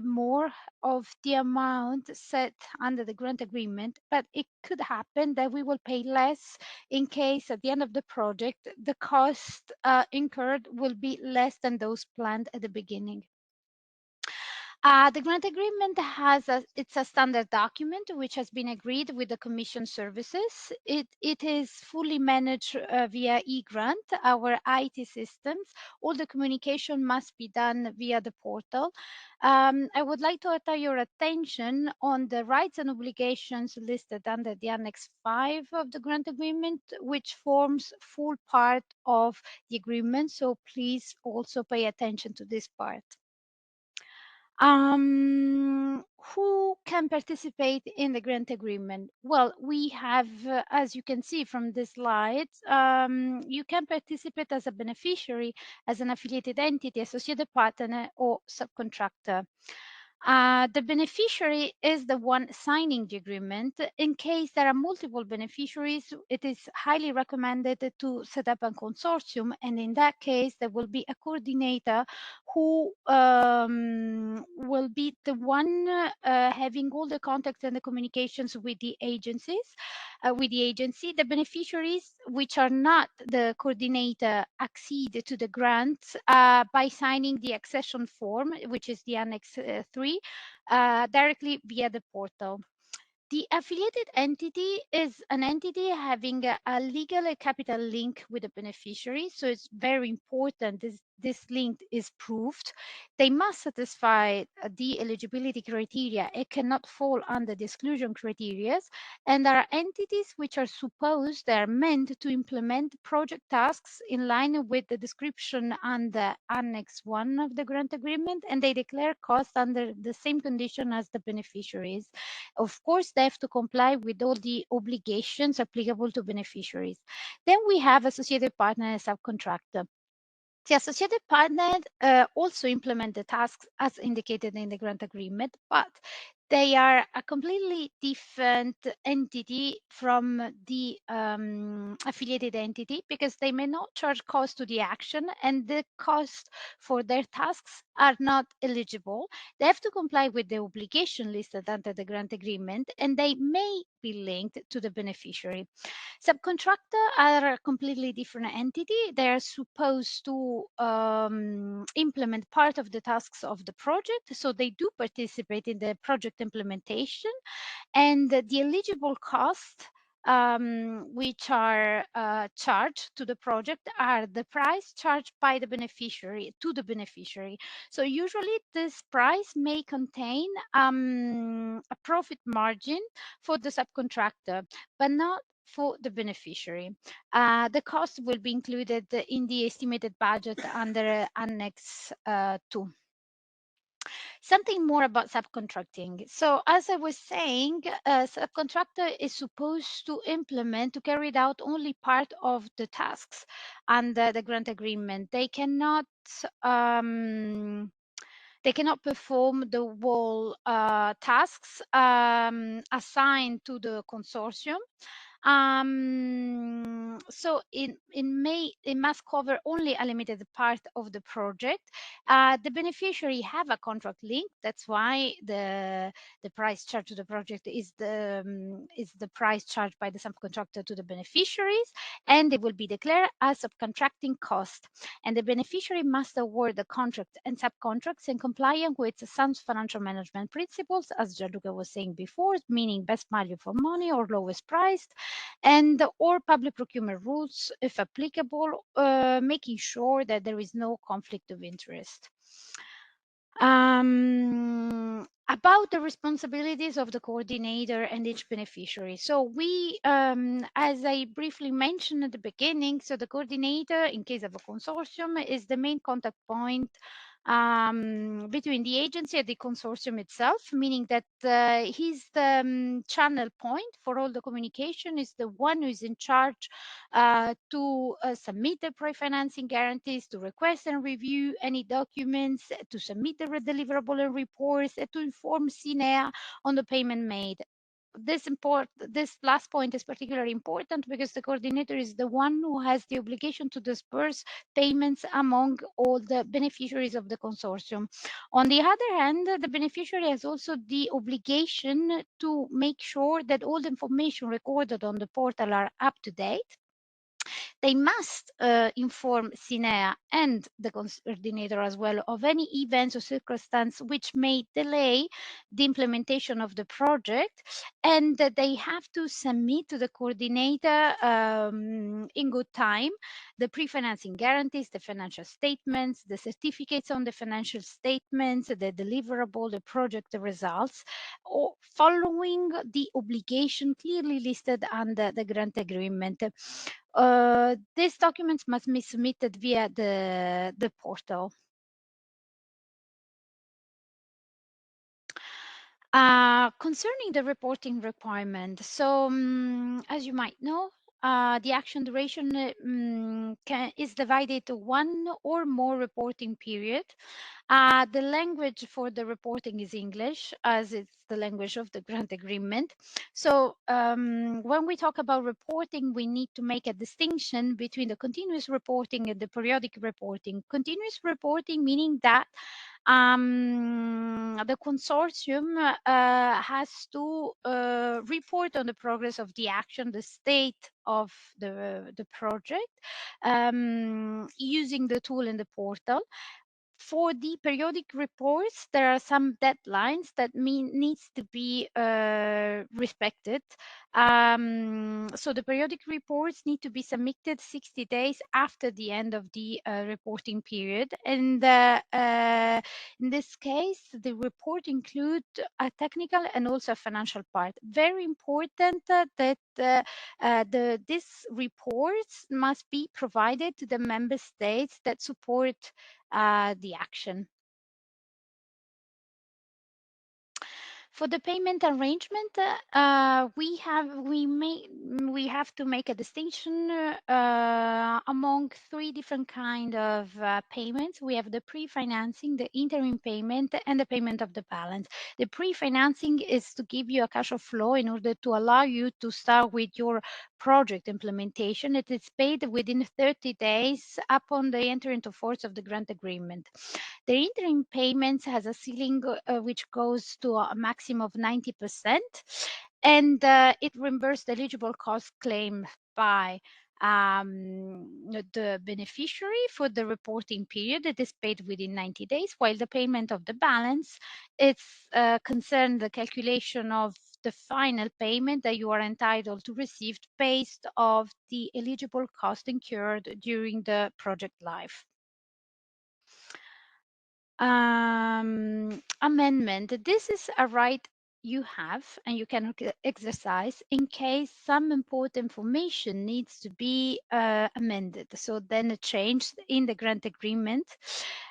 more of the amount set under the grant agreement, but it could happen that we will pay less in case at the end of the project, the cost incurred will be less than those planned at the beginning. The grant agreement it's a standard document which has been agreed with the Commission services. It is fully managed via eGrant, our IT systems. All the communication must be done via the portal. I would like to attract your attention on the rights and obligations listed under the Annex 5 of the grant agreement, which forms full part of the agreement. So please also pay attention to this part. Who can participate in the grant agreement? Well, we have, as you can see from this slide, you can participate as a beneficiary, as an affiliated entity, associated partner, or subcontractor. The beneficiary is the one signing the agreement. In case there are multiple beneficiaries, it is highly recommended to set up a consortium, and in that case, there will be a coordinator who will be the one having all the contacts and the communications with the agencies, with the agency. The beneficiaries, which are not the coordinator, accede to the grants by signing the accession form, which is the Annex 3, directly via the portal. The affiliated entity is an entity having a legal and capital link with the beneficiary. So it's very important this link is proved. They must satisfy the eligibility criteria. It cannot fall under the exclusion criteria. And there are entities which are supposed, they are meant to implement project tasks in line with the description under Annex 1 of the grant agreement, and they declare costs under the same condition as the beneficiaries. Of course, they have to comply with all the obligations applicable to beneficiaries. Then we have associated partner and subcontractor. The associated partner also implement the tasks as indicated in the grant agreement, but they are a completely different entity from the affiliated entity because they may not charge cost to the action, and the cost for their tasks are not eligible. They have to comply with the obligation listed under the grant agreement, and they may be linked to the beneficiary. Subcontractor are a completely different entity. They are supposed to implement part of the tasks of the project, so they do participate in the project implementation, and the eligible costs which are charged to the project are the price charged by the beneficiary to the beneficiary. So usually this price may contain a profit margin for the subcontractor, but not for the beneficiary. The cost will be included in the estimated budget under Annex 2. Something more about subcontracting. So as I was saying, a subcontractor is supposed to carry out only part of the tasks under the grant agreement. They cannot perform the whole tasks assigned to the consortium. So it must cover only a limited part of the project. The beneficiary have a contract link. That's why the price charged to the project is the price charged by the subcontractor to the beneficiaries, and they will be declared as subcontracting cost. And the beneficiary must award the contract and subcontracts in compliance with some financial management principles, as Gianluca was saying before, meaning best value for money or lowest priced. and or public procurement rules, if applicable, making sure that there is no conflict of interest. About the responsibilities of the coordinator and each beneficiary. So we, as I briefly mentioned at the beginning, so the coordinator, in case of a consortium, is the main contact point between the agency and the consortium itself, meaning that he's the channel point for all the communication, is the one who is in charge to submit the pre-financing guarantees, to request and review any documents, to submit the deliverable and reports, to inform CINEA on the payment made. This last point is particularly important because the coordinator is the one who has the obligation to disperse payments among all the beneficiaries of the consortium. On the other hand, the beneficiary has also the obligation to make sure that all the information recorded on the portal are up to date. They must inform CINEA and the coordinator as well of any events or circumstance which may delay the implementation of the project, and that they have to submit to the coordinator in good time the pre-financing guarantees, the financial statements, the certificates on the financial statements, the deliverable, the project results, or following the obligation clearly listed under the grant agreement. These documents must be submitted via the portal. Concerning the reporting requirement, so as you might know, the action duration is divided to one or more reporting period. The language for the reporting is English, as it's the language of the grant agreement. So when we talk about reporting, we need to make a distinction between the continuous reporting and the periodic reporting. Continuous reporting meaning that the consortium has to report on the progress of the action, the state of the project, using the tool in the portal. For the periodic reports, there are some deadlines that needs to be respected. So the periodic reports need to be submitted 60 days after the end of the reporting period. And in this case, the report include a technical and also a financial part. Very important that these reports must be provided to the member states that support the action. For the payment arrangement, we have to make a distinction among three different kind of payments. We have the pre-financing, the interim payment, and the payment of the balance. The pre-financing is to give you a cash flow in order to allow you to start with your project implementation. It is paid within 30 days upon the entry into force of the grant agreement. The interim payments has a ceiling which goes to a maximum of 90%, and it reimburses the eligible cost claim by the beneficiary for the reporting period that is paid within 90 days, while the payment of the balance it's concerned the calculation of the final payment that you are entitled to receive based of the eligible cost incurred during the project life. Amendment. This is a right you have and you can exercise in case some important information needs to be amended. So then a change in the grant agreement.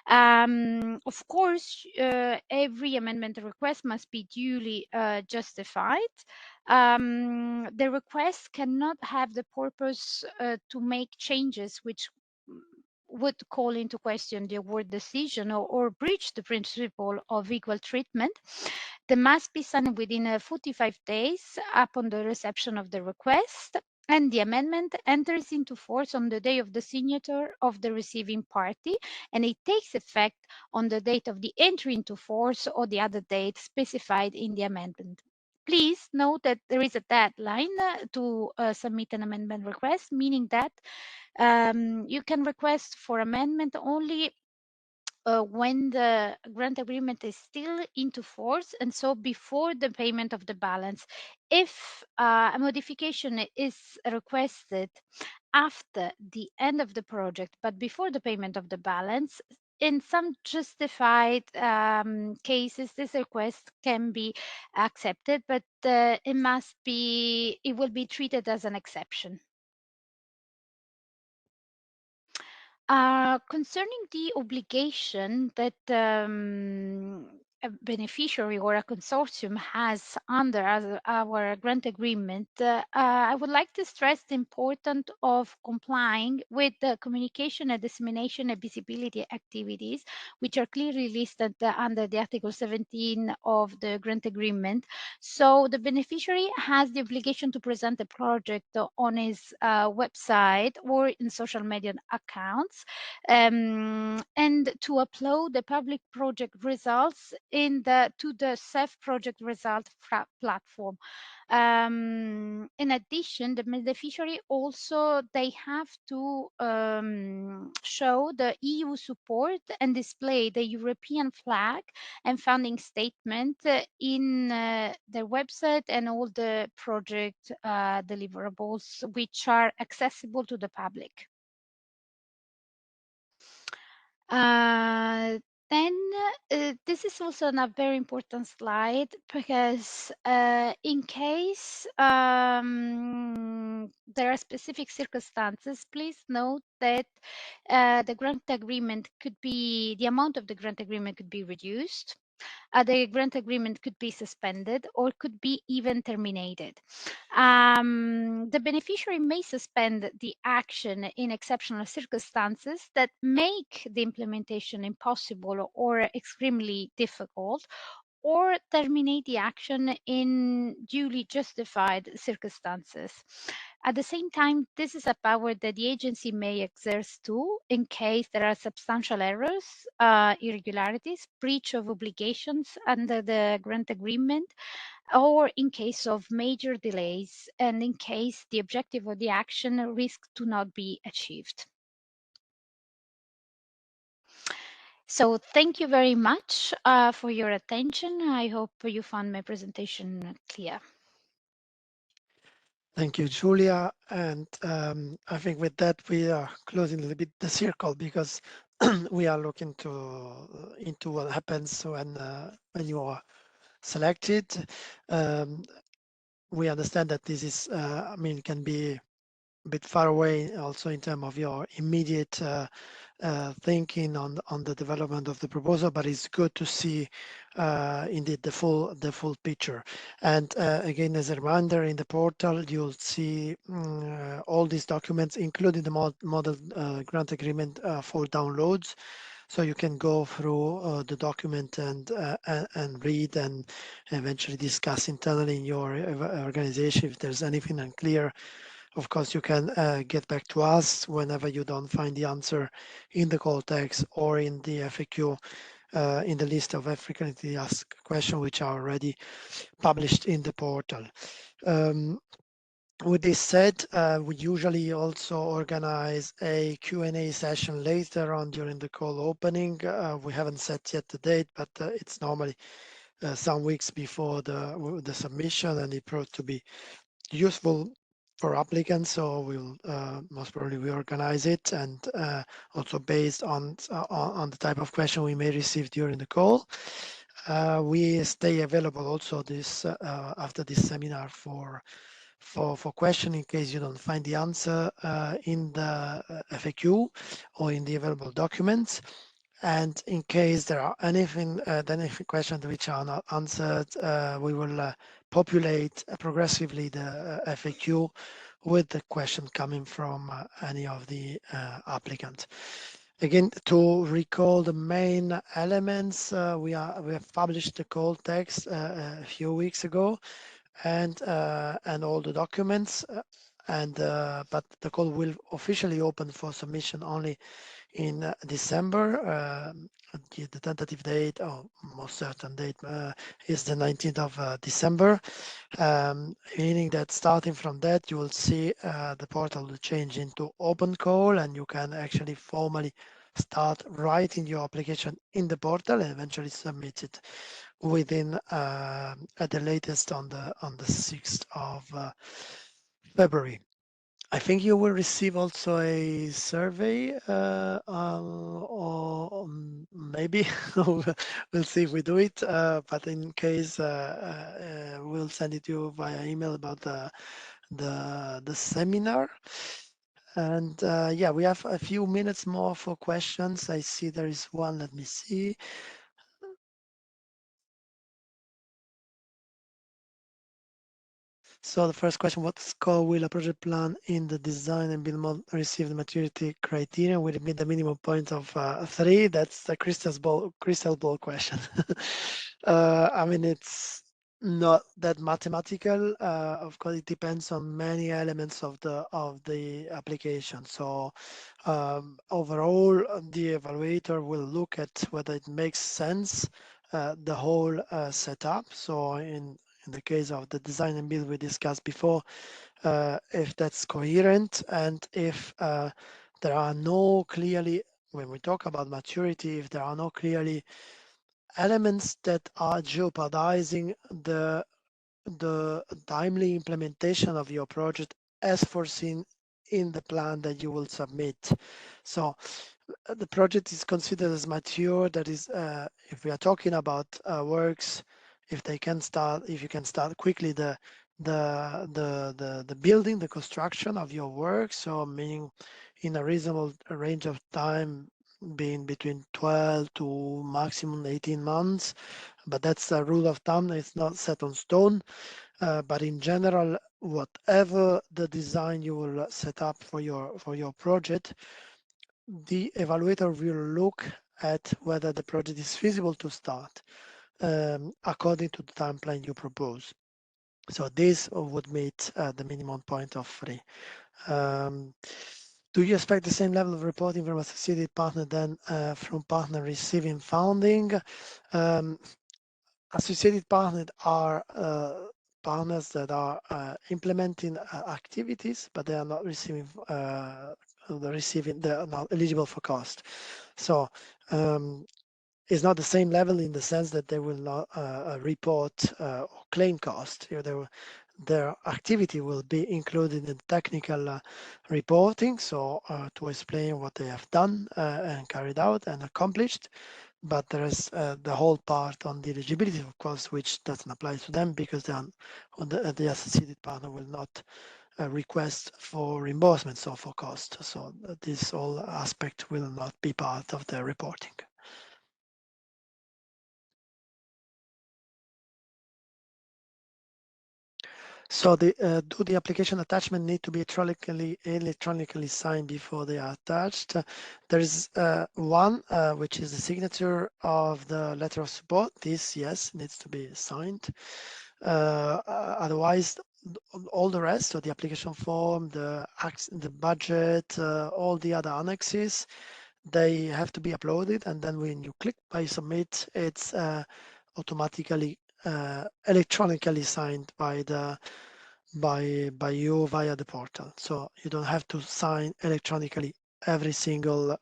Of course, every amendment request must be duly justified. The request cannot have the purpose to make changes which would call into question the award decision or breach the principle of equal treatment. They must be signed within 45 days upon the reception of the request, and the amendment enters into force on the day of the signature of the receiving party, and it takes effect on the date of the entry into force or the other date specified in the amendment. Please note that there is a deadline to submit an amendment request, meaning that you can request for amendment only when the grant agreement is still into force, and so before the payment of the balance. If a modification is requested after the end of the project, but before the payment of the balance, in some justified cases, this request can be accepted, but it will be treated as an exception. Concerning the obligation that a beneficiary or a consortium has under our grant agreement, I would like to stress the importance of complying with the communication and dissemination and visibility activities, which are clearly listed under the Article 17 of the grant agreement. So the beneficiary has the obligation to present the project on his website or in social media accounts, and to upload the public project results to the CEF project result platform. In addition, the beneficiary also, they have to show the EU support and display the European flag and funding statement in their website and all the project deliverables which are accessible to the public. Then this is also a very important slide, because in case there are specific circumstances, please note that the amount of the grant agreement could be reduced. The grant agreement could be suspended or could be even terminated. The beneficiary may suspend the action in exceptional circumstances that make the implementation impossible or extremely difficult, or terminate the action in duly justified circumstances. At the same time, this is a power that the agency may exert too in case there are substantial errors, irregularities, breach of obligations under the grant agreement, or in case of major delays, and in case the objective of the action risks to not be achieved. So thank you very much for your attention. I hope you found my presentation clear. Thank you, Julia. And I think with that, we are closing a little bit the circle, because we are looking into what happens when you are selected. We understand that this is, can be a bit far away also in terms of your immediate thinking on the development of the proposal, but it's good to see indeed the full picture. And again, as a reminder, in the portal you'll see all these documents, including the model grant agreement for downloads. So you can go through the document and read and eventually discuss internally in your organization if there's anything unclear. Of course, you can get back to us whenever you don't find the answer in the call text or in the FAQ, in the list of frequently asked questions, which are already published in the portal. With this said, we usually also organize a Q&A session later on during the call opening. We haven't set yet the date, but it's normally some weeks before the submission, and it proved to be useful for applicants, so we'll most probably reorganize it, and also based on the type of question we may receive during the call. We stay available also this after this seminar for question in case you don't find the answer in the FAQ or in the available documents. And in case there are any questions which are not answered, we will populate progressively the FAQ with the question coming from any of the applicants. Again, to recall the main elements, we have published the call text a few weeks ago, and all the documents, but the call will officially open for submission only in December. The tentative date, or most certain date, is the 19th of December, meaning that starting from that, you will see the portal will change into open call, and you can actually formally start writing your application in the portal and eventually submit it within at the latest on the 6th of February. I think you will receive also a survey, or maybe we'll see if we do it. But in case, we'll send it to you via email about the seminar. And yeah, we have a few minutes more for questions. I see there is one. Let me see. So the first question, what score will a project plan in the design and build model receive the maturity criteria? Will it meet the minimum point of 3? That's the crystal ball question. I mean, it's not that mathematical. Of course, it depends on many elements of the application. So overall, the evaluator will look at whether it makes sense, the whole setup. So in the case of the design and build we discussed before, if that's coherent and if there are no clearly, when we talk about maturity, if there are no clearly elements that are jeopardizing the timely implementation of your project as foreseen in the plan that you will submit. So the project is considered as mature. That is, if we are talking about works, if you can start quickly the building, the construction of your work. So meaning in a reasonable range of time, being between 12 to maximum 18 months. But that's a rule of thumb. It's not set on stone. But in general, whatever the design you will set up for your project, the evaluator will look at whether the project is feasible to start according to the timeline you propose. So this would meet the minimum point of 3. Do you expect the same level of reporting from associated partner than from partner receiving funding? Associated partners are partners that are implementing activities, but they are not receiving, they are not eligible for cost. So it's not the same level in the sense that they will not report or claim cost. Their activity will be included in technical reporting, so to explain what they have done and carried out and accomplished. But there is the whole part on the eligibility, of course, which doesn't apply to them because the associated partner will not request for reimbursements or for cost. So this whole aspect will not be part of the reporting. So do the application attachment need to be electronically signed before they are attached? There is one, which is the signature of the letter of support. This, yes, needs to be signed. Otherwise, all the rest, so the application form, the budget, all the other annexes, they have to be uploaded. And then when you click by submit, it's automatically electronically signed by you via the portal. So you don't have to sign electronically every single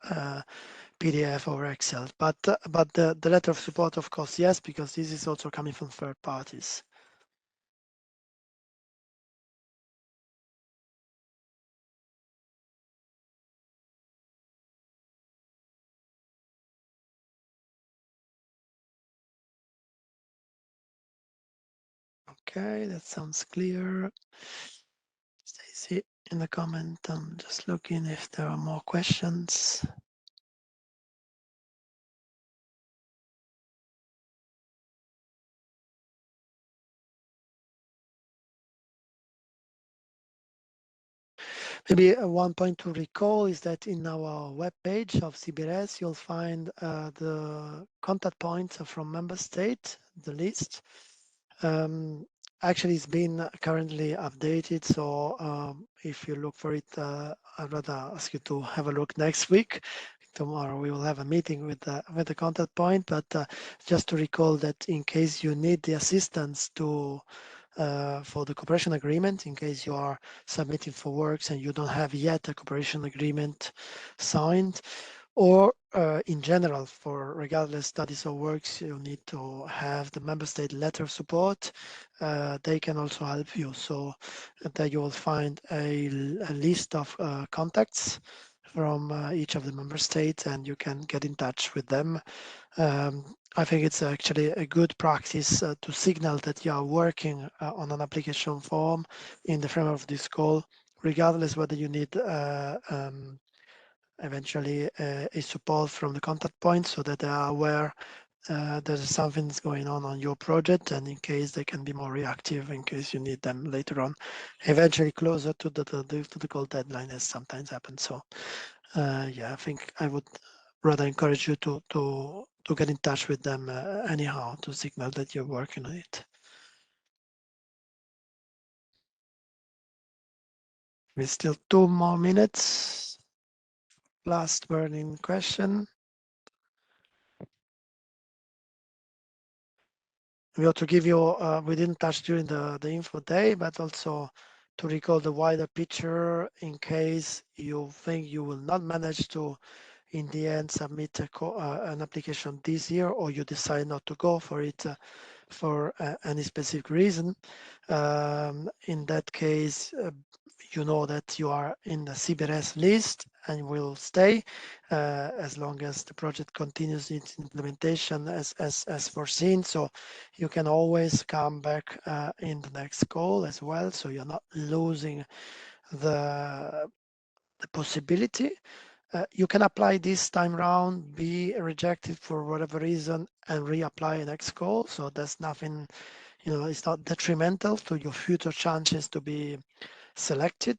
PDF or Excel. But the letter of support, of course, yes, because this is also coming from third parties. Okay, that sounds clear. Stacy, in the comment, I'm just looking if there are more questions. Maybe one point to recall is that in our webpage of CBRS, you'll find the contact points from member state, the list. Actually, it's been currently updated. So if you look for it, I'd rather ask you to have a look next week. Tomorrow we will have a meeting with the contact point, but just to recall that in case you need the assistance to for the cooperation agreement, in case you are submitting for works and you don't have yet a cooperation agreement signed, or in general, for regardless studies or works, you need to have the member state letter of support. They can also help you. So that you will find a list of contacts from each of the member states, and you can get in touch with them. I think it's actually a good practice to signal that you are working on an application form in the framework of this call, regardless whether you need eventually a support from the contact point, so that they are aware there's something that's going on your project, and in case they can be more reactive in case you need them later on, eventually closer to the goal deadline, as sometimes happens. So yeah, I think I would rather encourage you to get in touch with them anyhow, to signal that you're working on it. We still 2 more minutes. Last burning question. We ought to give you, we didn't touch during the info day, but also to recall the wider picture in case you think you will not manage to, in the end, submit an application this year, or you decide not to go for it for any specific reason. In that case, you know that you are in the CBRS list and will stay as long as the project continues its implementation as foreseen. So you can always come back in the next call as well. So you're not losing the possibility. You can apply this time round, be rejected for whatever reason, and reapply next call. So there's nothing, it's not detrimental to your future chances to be selected.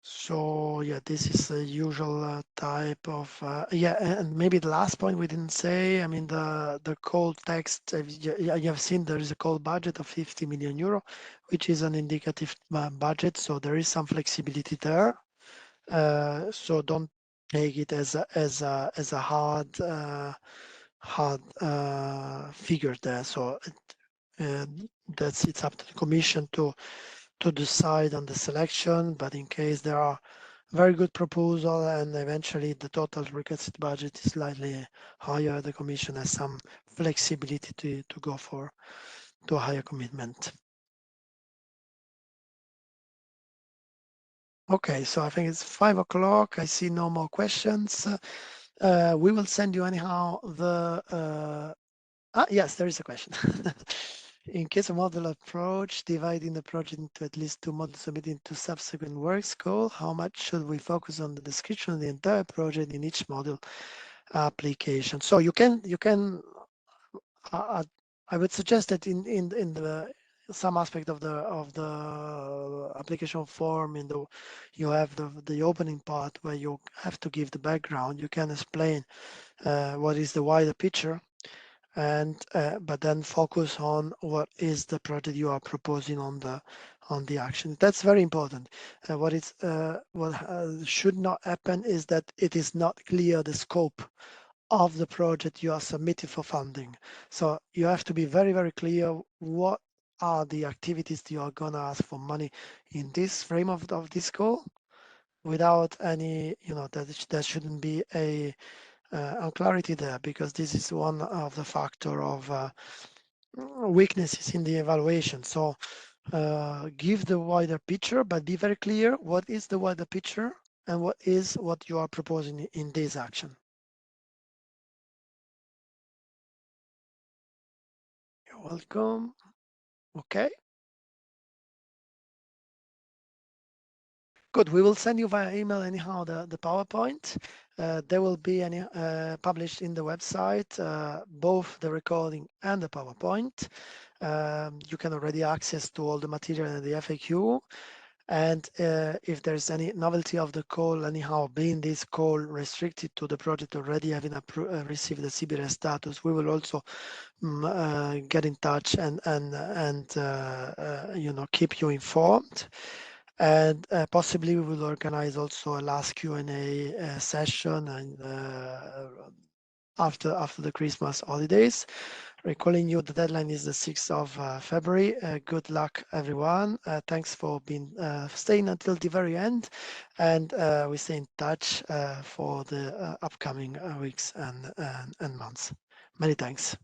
So yeah, this is the usual type of yeah, and maybe the last point we didn't say. I mean, the call text. You have seen there is a call budget of 50 million euro, which is an indicative budget. So there is some flexibility there. So don't take it as a hard figure there. So it's up to the Commission to decide on the selection, but in case there are very good proposal and eventually the total requested budget is slightly higher, the Commission has some flexibility to go to a higher commitment. Okay, so I think it's 5 o'clock. I see no more questions. We will send you anyhow the yes, there is a question. In case of model approach, dividing the project into at least 2 modules submitting to subsequent work scope, how much should we focus on the description of the entire project in each module application? So you can I would suggest that in the some aspect of the application form, you have the opening part where you have to give the background. You can explain what is the wider picture, and but then focus on what is the project you are proposing on the action. That's very important. What should not happen is that it is not clear the scope of the project you are submitting for funding. So you have to be very, very clear what are the activities you are going to ask for money in this frame of this call, without any, there shouldn't be a unclarity there, because this is one of the factor of weaknesses in the evaluation. So give the wider picture, but be very clear what is the wider picture and what you are proposing in this action. You're welcome. Okay. Good. We will send you via email anyhow the PowerPoint. They will be published in the website, both the recording and the PowerPoint. You can already access to all the material in the FAQ. And if there's any novelty of the call, anyhow, being this call restricted to the project already having received the CBRS status, we will also get in touch and keep you informed. And possibly we will organize also a last Q&A session and after the Christmas holidays. Recalling you, the deadline is the 6th of February. Good luck, everyone. Thanks for being staying until the very end, and we stay in touch for the upcoming weeks and months. Many thanks.